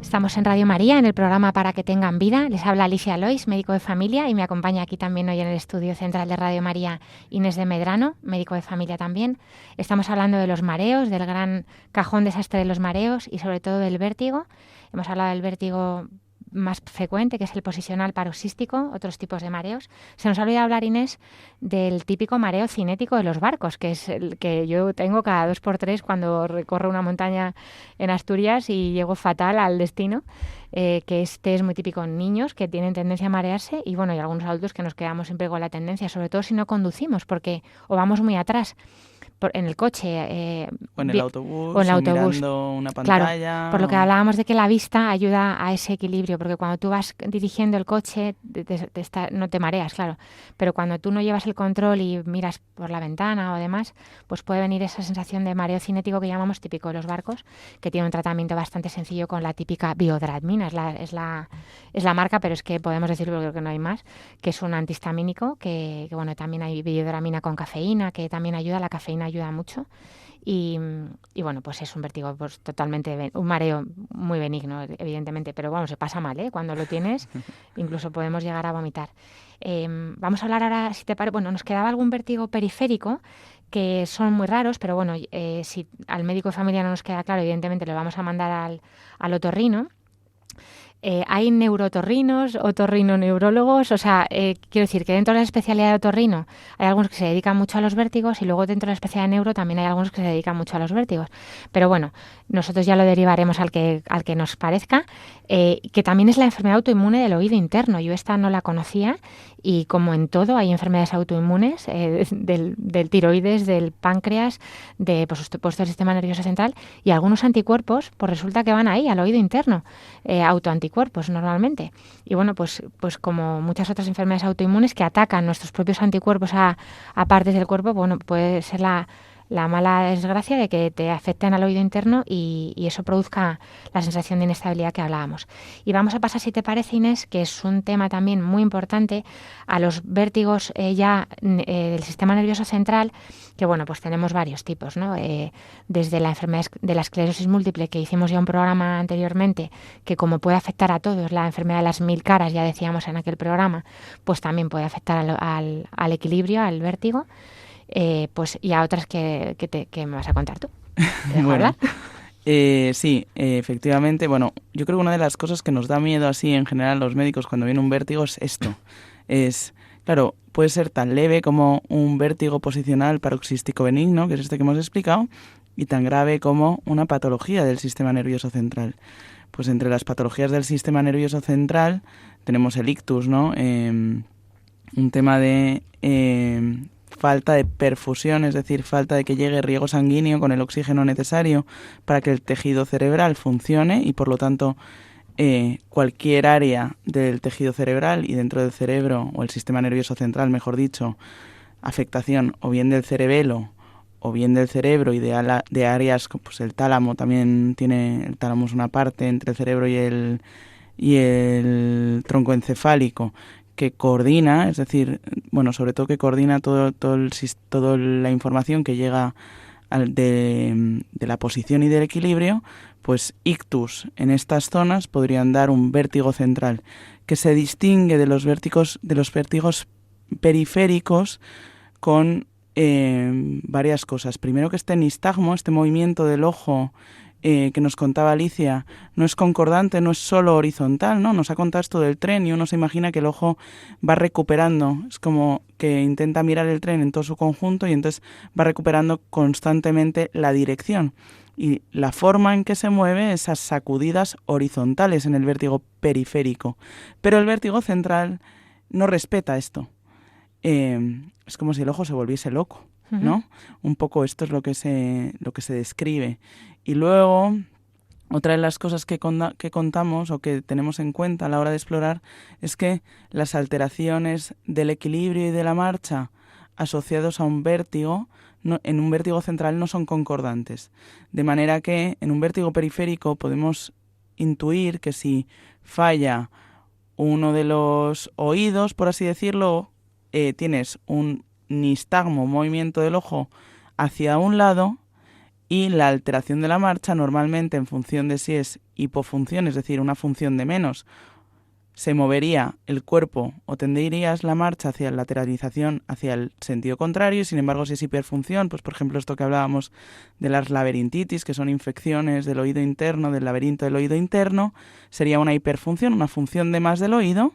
Estamos en Radio María, en el programa Para que tengan vida. Les habla Alicia Lois, médico de familia, y me acompaña aquí también hoy en el estudio central de Radio María Inés de Medrano, médico de familia también. Estamos hablando de los mareos, del gran cajón desastre de los mareos y sobre todo del vértigo. Hemos hablado del vértigo más frecuente, que es el posicional paroxístico, otros tipos de mareos. Se nos ha olvidado hablar, Inés, del típico mareo cinético de los barcos, que es el que yo tengo cada 2x3 cuando recorro una montaña en Asturias y llego fatal al destino, que este es muy típico en niños que tienen tendencia a marearse y bueno, y algunos adultos que nos quedamos siempre con la tendencia, sobre todo si no conducimos, porque o vamos muy atrás en el coche o en el autobús, o en el autobús, mirando una pantalla. Claro, por lo que hablábamos de que la vista ayuda a ese equilibrio, porque cuando tú vas dirigiendo el coche no te mareas, claro, pero cuando tú no llevas el control y miras por la ventana o demás, pues puede venir esa sensación de mareo cinético que llamamos típico de los barcos, que tiene un tratamiento bastante sencillo con la típica biodramina, es la marca, pero es que podemos decirlo porque creo que no hay más, que es un antihistamínico, que bueno, también hay biodramina con cafeína, que también ayuda, la cafeína ayuda mucho y bueno, pues es un vértigo pues totalmente, un mareo muy benigno, evidentemente, pero bueno, se pasa mal, cuando lo tienes, incluso podemos llegar a vomitar. Vamos a hablar ahora, si te parece, bueno, nos quedaba algún vértigo periférico que son muy raros, pero bueno, si al médico de familia no nos queda claro, evidentemente lo vamos a mandar al otorrino. Hay neurotorrinos, otorrinoneurólogos, o sea, quiero decir que dentro de la especialidad de otorrino hay algunos que se dedican mucho a los vértigos y luego dentro de la especialidad de neuro también hay algunos que se dedican mucho a los vértigos. Pero bueno, nosotros ya lo derivaremos al que nos parezca, que también es la enfermedad autoinmune del oído interno. Yo esta no la conocía y como en todo hay enfermedades autoinmunes del tiroides, del páncreas, por supuesto del sistema nervioso central y algunos anticuerpos, pues resulta que van ahí al oído interno, autoanticuerpos normalmente. Y bueno, pues como muchas otras enfermedades autoinmunes que atacan nuestros propios anticuerpos a partes del cuerpo, bueno, puede ser la mala desgracia de que te afecten al oído interno y eso produzca la sensación de inestabilidad que hablábamos. Y vamos a pasar, si te parece, Inés, que es un tema también muy importante, a los vértigos del sistema nervioso central, que bueno, pues tenemos varios tipos, ¿no? Desde la enfermedad de la esclerosis múltiple, que hicimos ya un programa anteriormente, que como puede afectar a todos, la enfermedad de las 1000 caras, ya decíamos en aquel programa, pues también puede afectar al equilibrio, al vértigo. Pues y a otras que me vas a contar tú. ¿Te dejo hablar? Sí, efectivamente. Bueno, yo creo que una de las cosas que nos da miedo así en general a los médicos cuando viene un vértigo es esto. Claro, puede ser tan leve como un vértigo posicional paroxístico benigno, que es este que hemos explicado, y tan grave como una patología del sistema nervioso central. pues entre las patologías del sistema nervioso central tenemos el ictus, ¿no? Un tema de falta de perfusión, es decir, falta de que llegue riego sanguíneo con el oxígeno necesario para que el tejido cerebral funcione y, por lo tanto, cualquier área del tejido cerebral y dentro del cerebro, o el sistema nervioso central, mejor dicho, afectación o bien del cerebelo o bien del cerebro y de áreas, pues el tálamo también tiene, el tálamo es una parte entre el cerebro y el tronco encefálico que coordina, es decir, bueno, sobre todo que coordina toda la información que llega de la posición y del equilibrio, pues ictus en estas zonas podrían dar un vértigo central que se distingue de los vértigos periféricos con varias cosas. Primero, que este nistagmo, este movimiento del ojo que nos contaba Alicia, no es concordante, no es solo horizontal, ¿no? Nos ha contado esto del tren y uno se imagina que el ojo va recuperando, es como que intenta mirar el tren en todo su conjunto y entonces va recuperando constantemente la dirección. Y la forma en que se mueve, esas sacudidas horizontales en el vértigo periférico. Pero el vértigo central no respeta esto. Es como si el ojo se volviese loco, ¿no? Un poco esto es lo que se describe. Y luego, otra de las cosas que contamos o que tenemos en cuenta a la hora de explorar es que las alteraciones del equilibrio y de la marcha asociados a un vértigo, en un vértigo central no son concordantes. De manera que en un vértigo periférico podemos intuir que si falla uno de los oídos, por así decirlo, tienes un nistagmo, un movimiento del ojo hacia un lado, y la alteración de la marcha normalmente en función de si es hipofunción, es decir, una función de menos, se movería el cuerpo o tenderías la marcha hacia la lateralización, hacia el sentido contrario, y sin embargo si es hiperfunción, pues por ejemplo esto que hablábamos de las laberintitis, que son infecciones del oído interno, del laberinto del oído interno, sería una hiperfunción, una función de más del oído.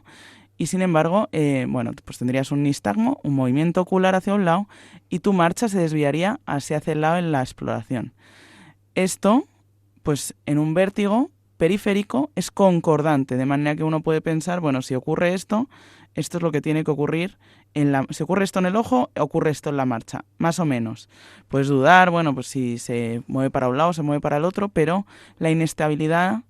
Y sin embargo, pues tendrías un nistagmo, un movimiento ocular hacia un lado y tu marcha se desviaría hacia el lado en la exploración. Esto, pues en un vértigo periférico es concordante, de manera que uno puede pensar, bueno, si ocurre esto es lo que tiene que ocurrir. Si ocurre esto en el ojo, ocurre esto en la marcha, más o menos. Puedes dudar, bueno, pues si se mueve para un lado, se mueve para el otro, pero la inestabilidad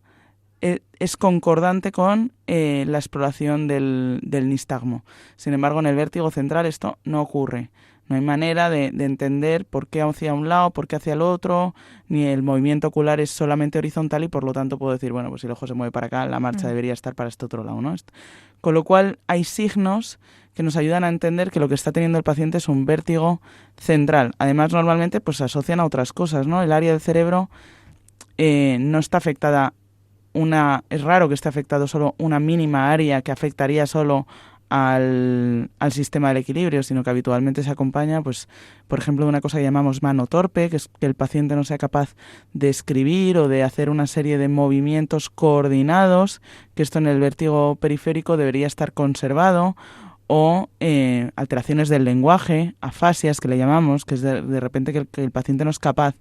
es concordante con la exploración del nistagmo. Sin embargo, en el vértigo central esto no ocurre. No hay manera de entender por qué hacia un lado, por qué hacia el otro, ni el movimiento ocular es solamente horizontal y por lo tanto puedo decir, bueno, pues si el ojo se mueve para acá, la marcha debería estar para este otro lado, ¿no? Con lo cual hay signos que nos ayudan a entender que lo que está teniendo el paciente es un vértigo central. Además, normalmente pues se asocian a otras cosas, ¿no? El área del cerebro no está afectada. Es raro que esté afectado solo una mínima área que afectaría solo al sistema del equilibrio, sino que habitualmente se acompaña, pues, por ejemplo, de una cosa que llamamos mano torpe, que es que el paciente no sea capaz de escribir o de hacer una serie de movimientos coordinados, que esto en el vértigo periférico debería estar conservado, o alteraciones del lenguaje, afasias que le llamamos, que es de repente que el paciente no es capaz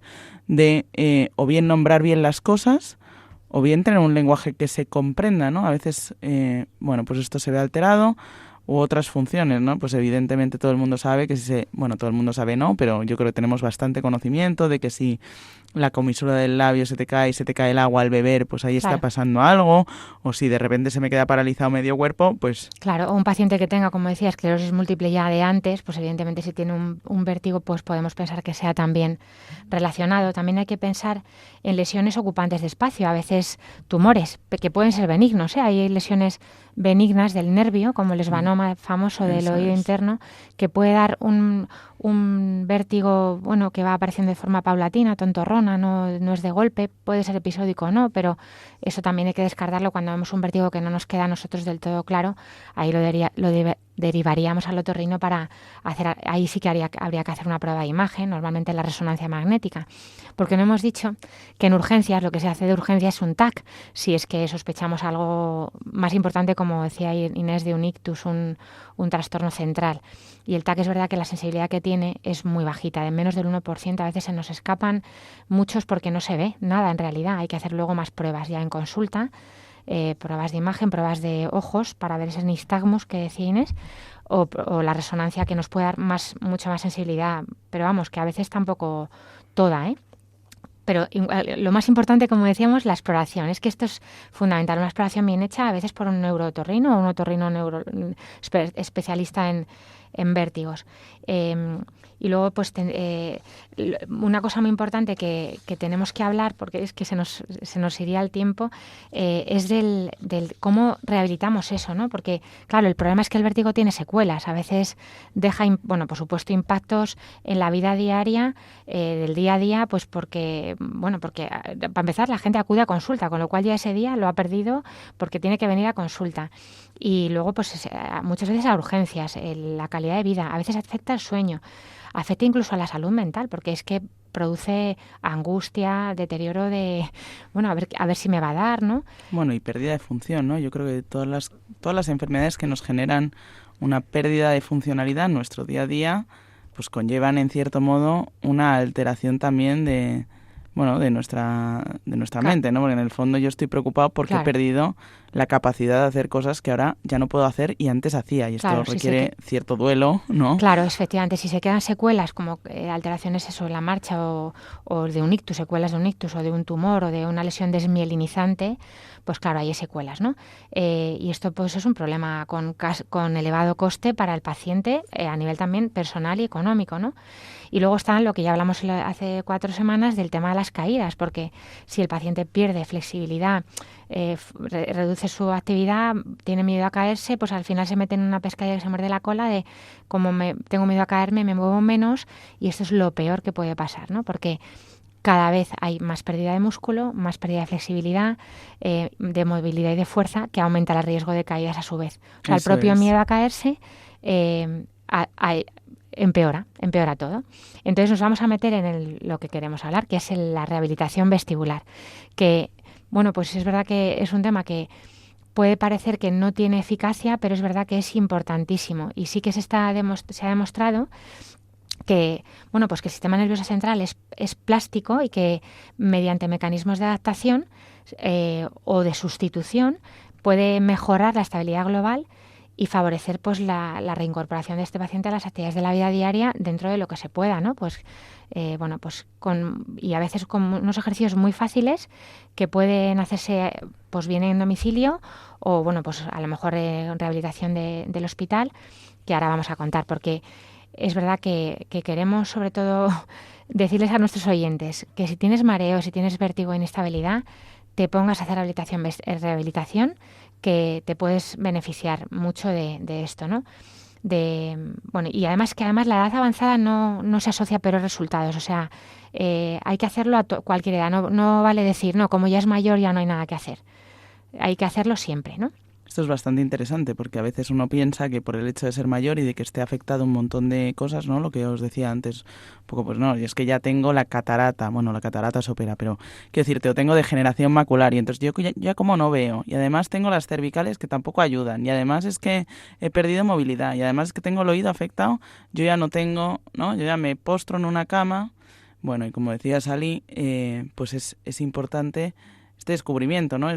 de o bien nombrar bien las cosas, o bien tener un lenguaje que se comprenda, ¿no? A veces, pues esto se ve alterado, u otras funciones, ¿no? Pues evidentemente todo el mundo sabe que todo el mundo sabe no, pero yo creo que tenemos bastante conocimiento de que si la comisura del labio se te cae el agua al beber, pues ahí está pasando algo, o si de repente se me queda paralizado medio cuerpo, pues... Claro, o un paciente que tenga, como decía, esclerosis múltiple ya de antes, pues evidentemente si tiene un vértigo, pues podemos pensar que sea también relacionado. También hay que pensar en lesiones ocupantes de espacio, a veces tumores, que pueden ser benignos, ¿eh? Hay lesiones benignas del nervio, como el esvanoma famoso del oído interno, que puede dar un vértigo, que va apareciendo de forma paulatina, tontorrona, no es de golpe, puede ser episódico o no, pero eso también hay que descartarlo cuando vemos un vértigo que no nos queda a nosotros del todo claro. Ahí lo derivaríamos al otorrino para hacer, ahí sí que habría que hacer una prueba de imagen, normalmente la resonancia magnética, porque no hemos dicho que en urgencias lo que se hace de urgencia es un TAC, si es que sospechamos algo más importante, como decía Inés, de un ictus, un trastorno central. Y el TAC es verdad que la sensibilidad que tiene es muy bajita, de menos del 1%, a veces se nos escapan muchos porque no se ve nada en realidad, hay que hacer luego más pruebas ya en consulta, pruebas de imagen, pruebas de ojos para ver ese nistagmus que decía Inés, o la resonancia que nos puede dar mucha más sensibilidad, pero vamos, que a veces tampoco toda, ¿eh? Pero lo más importante, como decíamos, la exploración. Es que esto es fundamental, una exploración bien hecha, a veces por un neurootorrino o un otorrino especialista en vértigos. Y luego, pues, una cosa muy importante que tenemos que hablar, porque es que se nos iría el tiempo, es del cómo rehabilitamos eso, ¿no? Porque, claro, el problema es que el vértigo tiene secuelas. A veces deja, por supuesto, impactos en la vida diaria, del día a día, pues porque para empezar la gente acude a consulta, con lo cual ya ese día lo ha perdido porque tiene que venir a consulta. Y luego, pues, muchas veces a urgencias, la calidad de vida, a veces afecta el sueño, afecta incluso a la salud mental, porque es que produce angustia, deterioro de, a ver si me va a dar, ¿no? Bueno, y pérdida de función, ¿no? Yo creo que todas las enfermedades que nos generan una pérdida de funcionalidad en nuestro día a día, pues conllevan en cierto modo una alteración también de nuestra mente, ¿no? Porque en el fondo yo estoy preocupado porque he perdido la capacidad de hacer cosas que ahora ya no puedo hacer y antes hacía, y esto requiere cierto duelo, ¿no? Claro, efectivamente, si se quedan secuelas como alteraciones en la marcha o de un ictus, secuelas de un ictus o de un tumor o de una lesión desmielinizante, pues claro, hay secuelas, ¿no? Y esto pues es un problema con elevado coste para el paciente, a nivel también personal y económico, ¿no? Y luego está lo que ya hablamos hace 4 semanas del tema de las caídas, porque si el paciente pierde flexibilidad, reduce su actividad, tiene miedo a caerse, pues al final se mete en una pescadilla que se muerde la cola de como tengo miedo a caerme, me muevo menos, y esto es lo peor que puede pasar, ¿no? Porque cada vez hay más pérdida de músculo, más pérdida de flexibilidad, de movilidad y de fuerza, que aumenta el riesgo de caídas a su vez. O sea, el propio miedo a caerse empeora todo. Entonces nos vamos a meter en lo que queremos hablar, que es la rehabilitación vestibular, que, pues es verdad que es un tema que puede parecer que no tiene eficacia, pero es verdad que es importantísimo, y sí que se ha demostrado que, pues que el sistema nervioso central es plástico y que mediante mecanismos de adaptación o de sustitución puede mejorar la estabilidad global y favorecer pues la reincorporación de este paciente a las actividades de la vida diaria dentro de lo que se pueda, ¿no? Pues y a veces con unos ejercicios muy fáciles que pueden hacerse pues bien en domicilio o pues a lo mejor en rehabilitación del hospital, que ahora vamos a contar, porque es verdad que queremos sobre todo decirles a nuestros oyentes que si tienes mareo, si tienes vértigo e inestabilidad, te pongas a hacer rehabilitación, que te puedes beneficiar mucho de esto, ¿no? Y además la edad avanzada no se asocia a peores resultados, o sea, hay que hacerlo a cualquier edad, no vale decir, no, como ya es mayor ya no hay nada que hacer, hay que hacerlo siempre, ¿no? Esto es bastante interesante porque a veces uno piensa que por el hecho de ser mayor y de que esté afectado un montón de cosas, ¿no? Lo que os decía antes, un poco, pues no, y es que ya tengo la catarata, bueno, la catarata se opera, pero quiero decirte, o tengo degeneración macular y entonces yo ya como no veo, y además tengo las cervicales que tampoco ayudan, y además es que he perdido movilidad, y además es que tengo el oído afectado, yo ya no tengo, ¿no? Yo ya me postro en una cama, bueno, y como decía Sally, pues es importante este descubrimiento, ¿no?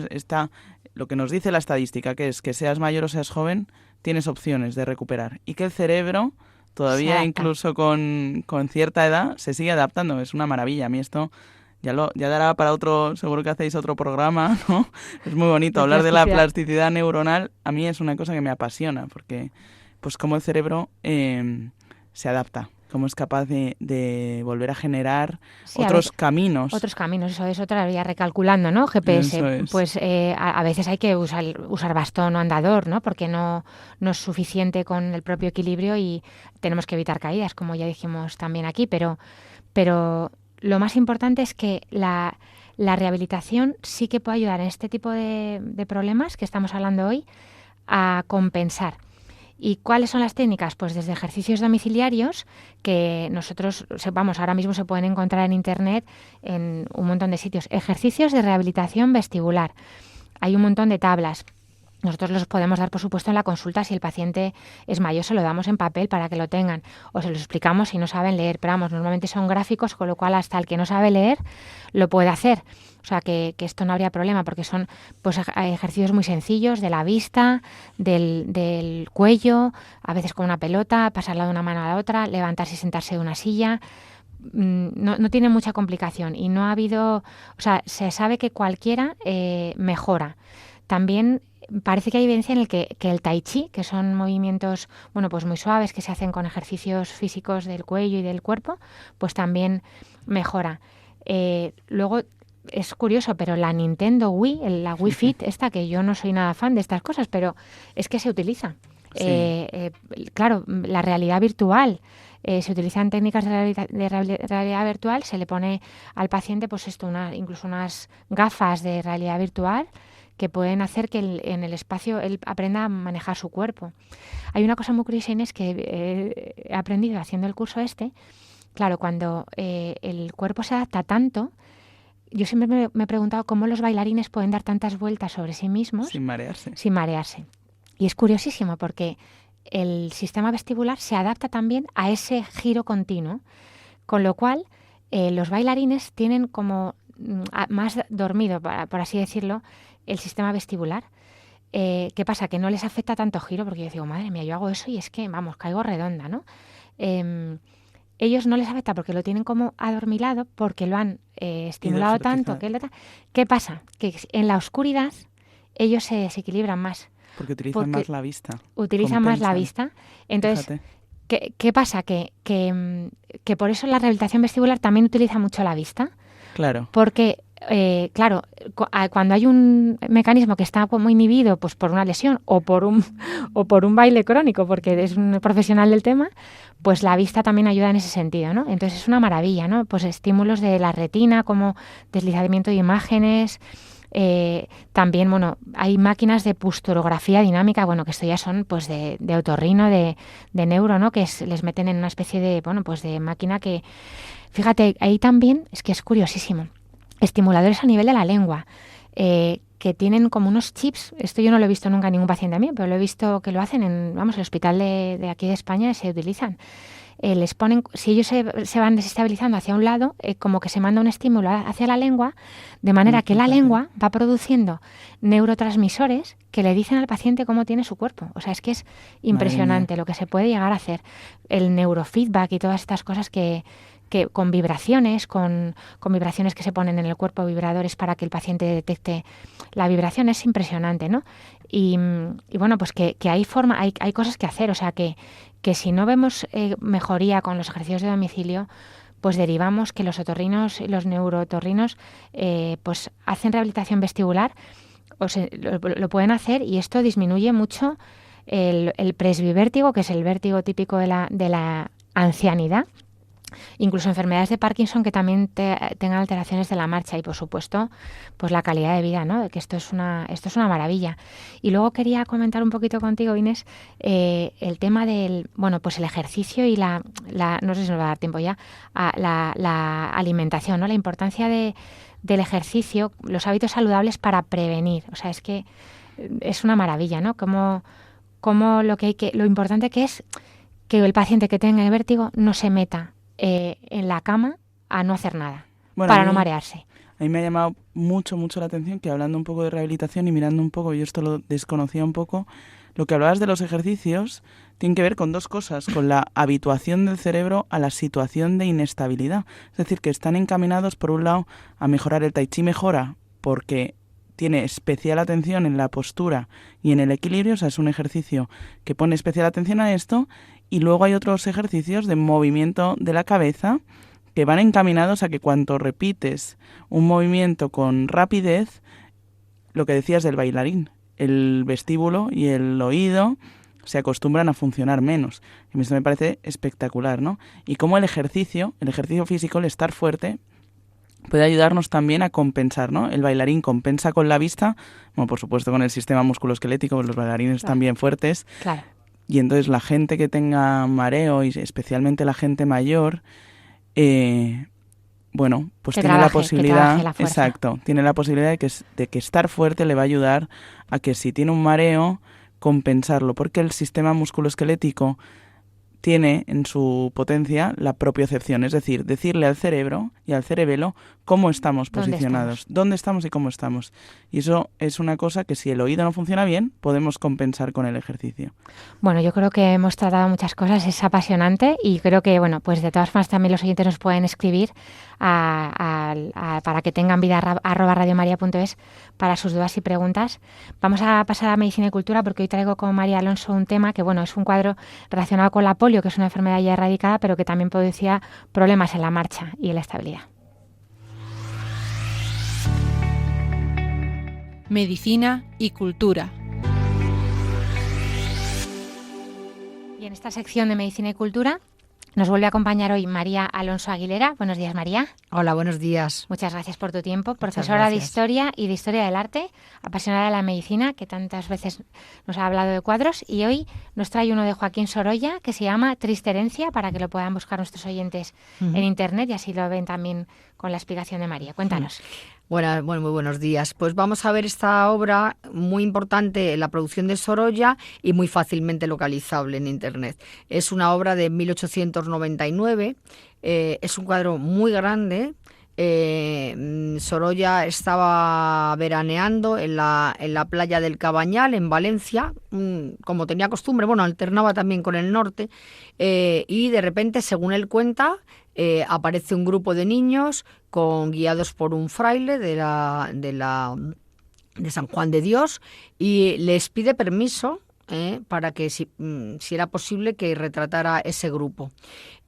Lo que nos dice la estadística, que es que seas mayor o seas joven, tienes opciones de recuperar. Y que el cerebro, todavía incluso con cierta edad, se sigue adaptando. Es una maravilla. A mí esto ya dará para otro, seguro que hacéis otro programa, ¿no? Es muy bonito hablar de la plasticidad neuronal. A mí es una cosa que me apasiona, porque pues cómo el cerebro se adapta, cómo es capaz de volver a generar otros caminos. Otros caminos, eso es otra vía recalculando, ¿no? GPS, pues a veces hay que usar bastón o andador, ¿no? Porque no es suficiente con el propio equilibrio y tenemos que evitar caídas, como ya dijimos también aquí, pero lo más importante es que la rehabilitación sí que puede ayudar en este tipo de problemas que estamos hablando hoy a compensar. ¿Y cuáles son las técnicas? Pues desde ejercicios domiciliarios que nosotros, ahora mismo se pueden encontrar en Internet en un montón de sitios. Ejercicios de rehabilitación vestibular. Hay un montón de tablas. Nosotros los podemos dar, por supuesto, en la consulta. Si el paciente es mayor, se lo damos en papel para que lo tengan. O se los explicamos si no saben leer. Pero vamos, normalmente son gráficos, con lo cual hasta el que no sabe leer lo puede hacer. O sea, que esto no habría problema, porque son pues ejercicios muy sencillos de la vista, del cuello, a veces con una pelota, pasarla de una mano a la otra, levantarse y sentarse de una silla. No tiene mucha complicación y no ha habido... O sea, se sabe que cualquiera mejora. También parece que hay evidencia en el que el tai chi, que son movimientos pues muy suaves que se hacen con ejercicios físicos del cuello y del cuerpo, pues también mejora. Luego es curioso, pero la Nintendo Wii, la Wii Fit, esta, que yo no soy nada fan de estas cosas, pero es que se utiliza. Sí. Claro, la realidad virtual. Se utilizan técnicas de realidad virtual, se le pone al paciente pues incluso unas gafas de realidad virtual que pueden hacer que en el espacio él aprenda a manejar su cuerpo. Hay una cosa muy curiosa, Inés, que he aprendido haciendo el curso claro, cuando el cuerpo se adapta tanto, yo siempre me he preguntado cómo los bailarines pueden dar tantas vueltas sobre sí mismos sin marearse. Y es curiosísimo porque el sistema vestibular se adapta también a ese giro continuo, con lo cual los bailarines tienen como más dormido, por así decirlo, el sistema vestibular. ¿Qué pasa? Que no les afecta tanto giro, porque yo digo, madre mía, yo hago eso y es que, caigo redonda, ¿no? Ellos no les afecta porque lo tienen como adormilado, porque lo han estimulado tanto. ¿Qué pasa? Que en la oscuridad ellos se desequilibran más. Porque utilizan más la vista. Utilizan más la vista. Entonces, ¿qué pasa? Que por eso la rehabilitación vestibular también utiliza mucho la vista. Claro. Porque, cuando hay un mecanismo que está muy inhibido pues por una lesión o por un baile crónico, porque es un profesional del tema, pues la vista también ayuda en ese sentido, ¿no? Entonces es una maravilla, ¿no? Pues estímulos de la retina, como deslizamiento de imágenes. También, hay máquinas de posturografía dinámica, que esto ya son pues de otorrino, de neuro, ¿no? Que les meten en una especie de, pues de máquina que... Fíjate, ahí también es que es curiosísimo. Estimuladores a nivel de la lengua, que tienen como unos chips. Esto yo no lo he visto nunca en ningún paciente mío, pero lo he visto que lo hacen en, el hospital de aquí de España, se utilizan. Les ponen, si ellos se van desestabilizando hacia un lado, como que se manda un estímulo hacia la lengua, de manera que la lengua va produciendo neurotransmisores que le dicen al paciente cómo tiene su cuerpo. O sea, es que es impresionante lo que se puede llegar a hacer. El neurofeedback y todas estas cosas que con vibraciones, con vibraciones que se ponen en el cuerpo, vibradores para que el paciente detecte la vibración, es impresionante, ¿no? Y pues que hay cosas que hacer, o sea que si no vemos mejoría con los ejercicios de domicilio, pues derivamos que los otorrinos y los neurootorrinos pues hacen rehabilitación vestibular, lo pueden hacer, y esto disminuye mucho el presbivértigo, que es el vértigo típico de la ancianidad. Incluso enfermedades de Parkinson que también tengan alteraciones de la marcha, y por supuesto pues la calidad de vida, ¿no? Que esto es una maravilla. Y luego quería comentar un poquito contigo, Inés, el tema del pues el ejercicio y la no sé si nos va a dar tiempo ya, la alimentación, ¿no? La importancia del ejercicio, los hábitos saludables para prevenir. O sea, es que es una maravilla, ¿no? Como lo importante que es que el paciente que tenga el vértigo no se meta en la cama a no hacer nada, para no marearse. A mí me ha llamado mucho la atención que, hablando un poco de rehabilitación y mirando un poco, yo esto lo desconocía un poco, lo que hablabas de los ejercicios tiene que ver con dos cosas: con la habituación del cerebro a la situación de inestabilidad. Es decir, que están encaminados, por un lado, a mejorar. El tai chi mejora porque tiene especial atención en la postura y en el equilibrio, o sea, es un ejercicio que pone especial atención a esto. Y luego hay otros ejercicios de movimiento de la cabeza que van encaminados a que cuanto repites un movimiento con rapidez, lo que decías del bailarín, el vestíbulo y el oído se acostumbran a funcionar menos. Y esto me parece espectacular, ¿no? Y cómo el ejercicio físico, el estar fuerte, puede ayudarnos también a compensar, ¿no? El bailarín compensa con la vista, por supuesto con el sistema musculoesquelético, los bailarines también fuertes. Claro. Y entonces la gente que tenga mareo, y especialmente la gente mayor, bueno, pues tiene la posibilidad, exacto, tiene la posibilidad de que estar fuerte le va a ayudar a que si tiene un mareo, compensarlo, porque el sistema musculoesquelético tiene en su potencia la propiocepción, es decir, decirle al cerebro y al cerebelo cómo estamos posicionados, dónde estamos y cómo estamos. Y eso es una cosa que si el oído no funciona bien, podemos compensar con el ejercicio. Bueno, yo creo que hemos tratado muchas cosas, es apasionante y creo que, bueno, pues de todas formas también los oyentes nos pueden escribir para que tengan vida @radiomaria.es para sus dudas y preguntas. Vamos a pasar a Medicina y Cultura porque hoy traigo con María Alonso un tema que, bueno, es un cuadro relacionado con la polio, que es una enfermedad ya erradicada, pero que también producía problemas en la marcha y en la estabilidad. Medicina y Cultura. Y en esta sección de Medicina y Cultura nos vuelve a acompañar hoy María Alonso Aguilera. Buenos días, María. Hola, buenos días. Muchas gracias por tu tiempo. Profesora de Historia y de Historia del Arte, apasionada de la medicina, que tantas veces nos ha hablado de cuadros. Y hoy nos trae uno de Joaquín Sorolla, que se llama Triste herencia, para que lo puedan buscar nuestros oyentes en Internet y así lo ven también con la explicación de María. Cuéntanos. Bueno, muy buenos días. Pues vamos a ver esta obra muy importante en la producción de Sorolla y muy fácilmente localizable en Internet. Es una obra de 1899, es un cuadro muy grande. Sorolla estaba veraneando en la playa del Cabañal, en Valencia, como tenía costumbre, bueno, alternaba también con el norte, y de repente, según él cuenta, aparece un grupo de niños guiados por un fraile de San Juan de Dios y les pide permiso para que si era posible que retratara ese grupo.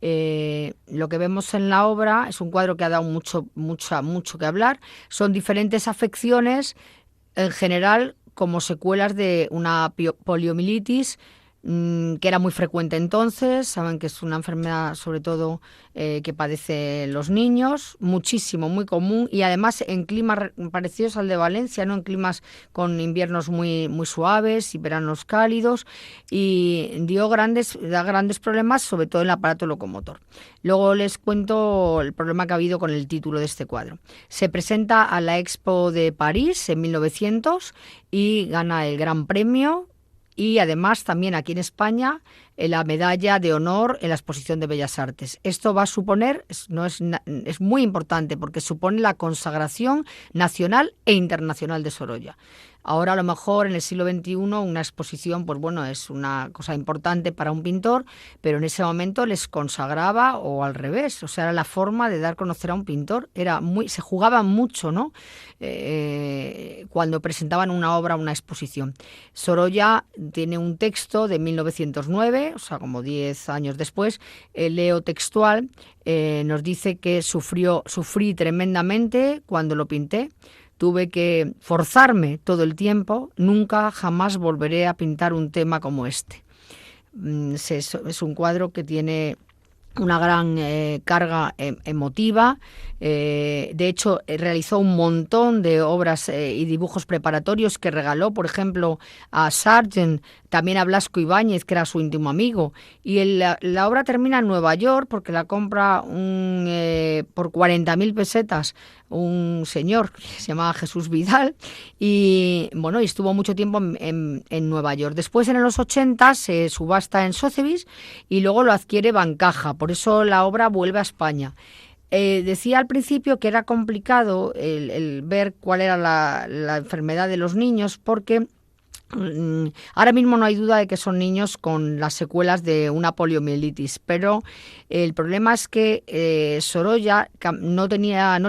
Lo que vemos en la obra es un cuadro que ha dado mucho que hablar. Son diferentes afecciones, en general como secuelas de una poliomielitis, que era muy frecuente entonces. Saben que es una enfermedad sobre todo que padecen los niños, muchísimo, muy común, y además en climas parecidos al de Valencia, ¿no? En climas con inviernos muy suaves y veranos cálidos, y da grandes problemas, sobre todo en el aparato locomotor. Luego les cuento el problema que ha habido con el título de este cuadro. Se presenta a la Expo de París en 1900 y gana el Gran Premio. Y además también aquí en España la medalla de honor en la Exposición de Bellas Artes. Esto va a suponer, es muy importante porque supone la consagración nacional e internacional de Sorolla. Ahora a lo mejor en el siglo XXI una exposición, pues bueno, es una cosa importante para un pintor, pero en ese momento les consagraba, o al revés, o sea, era la forma de dar a conocer a un pintor. Se jugaba mucho, ¿no? Cuando presentaban una obra, una exposición. Sorolla tiene un texto de 1909, o sea, como 10 años después, leo textual, nos dice que sufrí tremendamente cuando lo pinté. Tuve que forzarme todo el tiempo, nunca jamás volveré a pintar un tema como este. Es un cuadro que tiene una gran carga emotiva. De hecho, realizó un montón de obras y dibujos preparatorios que regaló, por ejemplo, a Sargent, también a Blasco Ibáñez, que era su íntimo amigo. Y la obra termina en Nueva York porque la compra por 40.000 pesetas un señor que se llamaba Jesús Vidal, y bueno, y estuvo mucho tiempo en Nueva York. Después, en los 80, se subasta en Sotheby's y luego lo adquiere Bancaja. Por eso la obra vuelve a España. Decía al principio que era complicado el ver cuál era la enfermedad de los niños, porque ahora mismo no hay duda de que son niños con las secuelas de una poliomielitis, pero el problema es que Sorolla no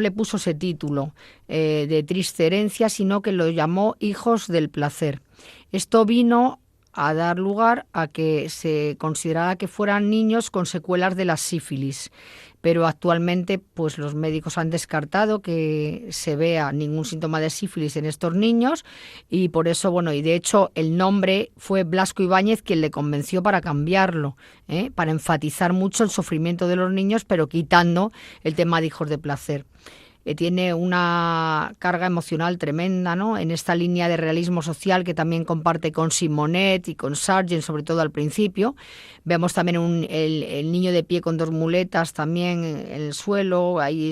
le puso ese título de triste herencia, sino que lo llamó Hijos del Placer. Esto vino a dar lugar a que se considerara que fueran niños con secuelas de la sífilis. Pero actualmente pues los médicos han descartado que se vea ningún síntoma de sífilis en estos niños, y por eso, bueno, y de hecho el nombre fue Blasco Ibáñez quien le convenció para cambiarlo, para enfatizar mucho el sufrimiento de los niños, pero quitando el tema de hijos de placer. tiene una carga emocional tremenda, ¿no? En esta línea de realismo social que también comparte con Simonet y con Sargent, sobre todo al principio. Vemos también el niño de pie con 2 muletas también en el suelo, ahí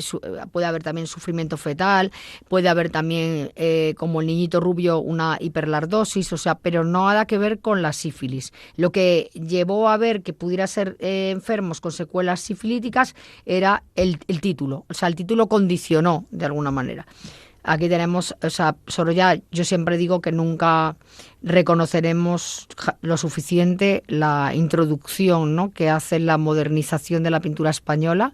puede haber también sufrimiento fetal, puede haber también, como el niñito rubio, una hiperlardosis, o sea, pero no nada que ver con la sífilis. Lo que llevó a ver que pudiera ser enfermos con secuelas sifilíticas era el título, o sea, el título condicionó de alguna manera. Aquí tenemos, o sea, Sorolla, yo siempre digo que nunca reconoceremos lo suficiente la introducción, ¿no?, que hace la modernización de la pintura española,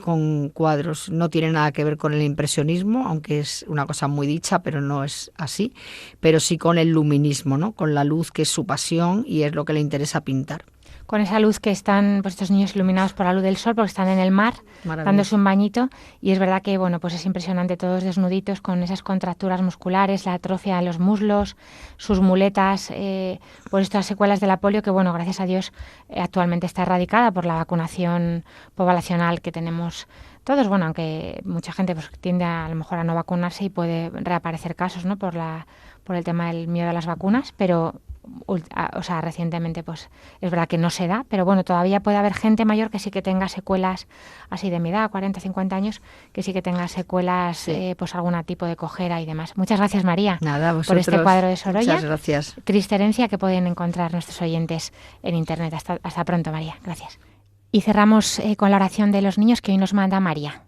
con cuadros. No tiene nada que ver con el impresionismo, aunque es una cosa muy dicha, pero no es así, pero sí con el luminismo, ¿no?, con la luz, que es su pasión y es lo que le interesa pintar. Con esa luz que están, pues, estos niños iluminados por la luz del sol, porque están en el mar, dándose un bañito, y es verdad que, bueno, pues es impresionante, todos desnuditos con esas contracturas musculares, la atrofia en los muslos, sus muletas, por estas secuelas de la polio, que, bueno, gracias a Dios actualmente está erradicada por la vacunación poblacional que tenemos todos, bueno, aunque mucha gente pues tiende a lo mejor a no vacunarse y puede reaparecer casos, ¿no?, por el tema del miedo a las vacunas, pero o sea, recientemente pues es verdad que no se da, pero bueno, todavía puede haber gente mayor que sí que tenga secuelas así de mi edad, 40, 50 años, que sí que tenga secuelas, sí, pues algún tipo de cojera y demás. Muchas gracias, María, nada, por este cuadro de Sorolla. Muchas gracias. Triste herencia, que pueden encontrar nuestros oyentes en internet. Hasta pronto, María. Gracias. Y cerramos con la oración de los niños que hoy nos manda María.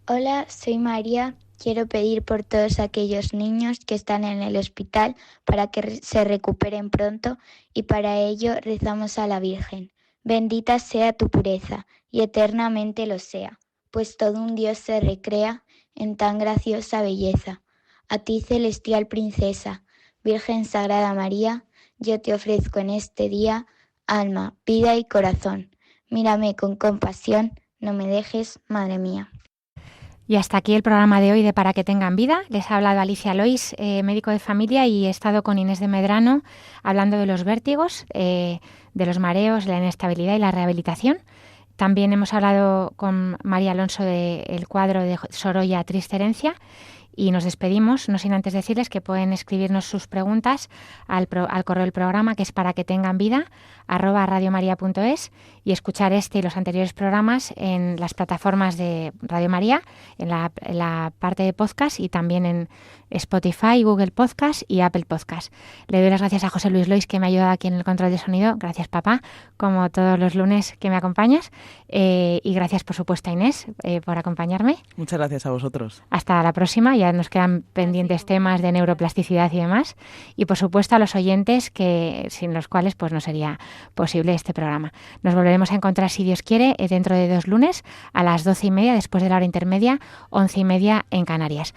Hola, soy María. Quiero pedir por todos aquellos niños que están en el hospital para que se recuperen pronto, y para ello rezamos a la Virgen. Bendita sea tu pureza y eternamente lo sea, pues todo un Dios se recrea en tan graciosa belleza. A ti, celestial princesa, Virgen Sagrada María, yo te ofrezco en este día alma, vida y corazón. Mírame con compasión, no me dejes, Madre mía. Y hasta aquí el programa de hoy de Para que tengan vida. Les ha hablado Alicia Lois, médico de familia, y he estado con Inés de Medrano hablando de los vértigos, de los mareos, la inestabilidad y la rehabilitación. También hemos hablado con María Alonso del cuadro de Sorolla, Triste herencia. Y nos despedimos, no sin antes decirles que pueden escribirnos sus preguntas al correo del programa, que es paraquetenganvida@radiomaria.es, y escuchar este y los anteriores programas en las plataformas de Radio María, en la parte de podcast, y también en Spotify, Google Podcast y Apple Podcast. Le doy las gracias a José Luis Lois, que me ha ayudado aquí en el control de sonido. Gracias, papá, como todos los lunes que me acompañas. Y gracias, por supuesto, a Inés, por acompañarme. Muchas gracias a vosotros. Hasta la próxima. Ya nos quedan pendientes temas de neuroplasticidad y demás. Y, por supuesto, a los oyentes, que sin los cuales pues no sería posible este programa. Nos volveremos a encontrar, si Dios quiere, dentro de 2 lunes a las 12:30, después de la hora intermedia, 11:30 en Canarias.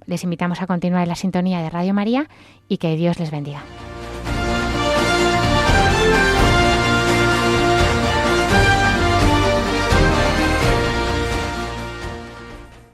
Les invitamos a continuar en la sintonía de Radio María y que Dios les bendiga.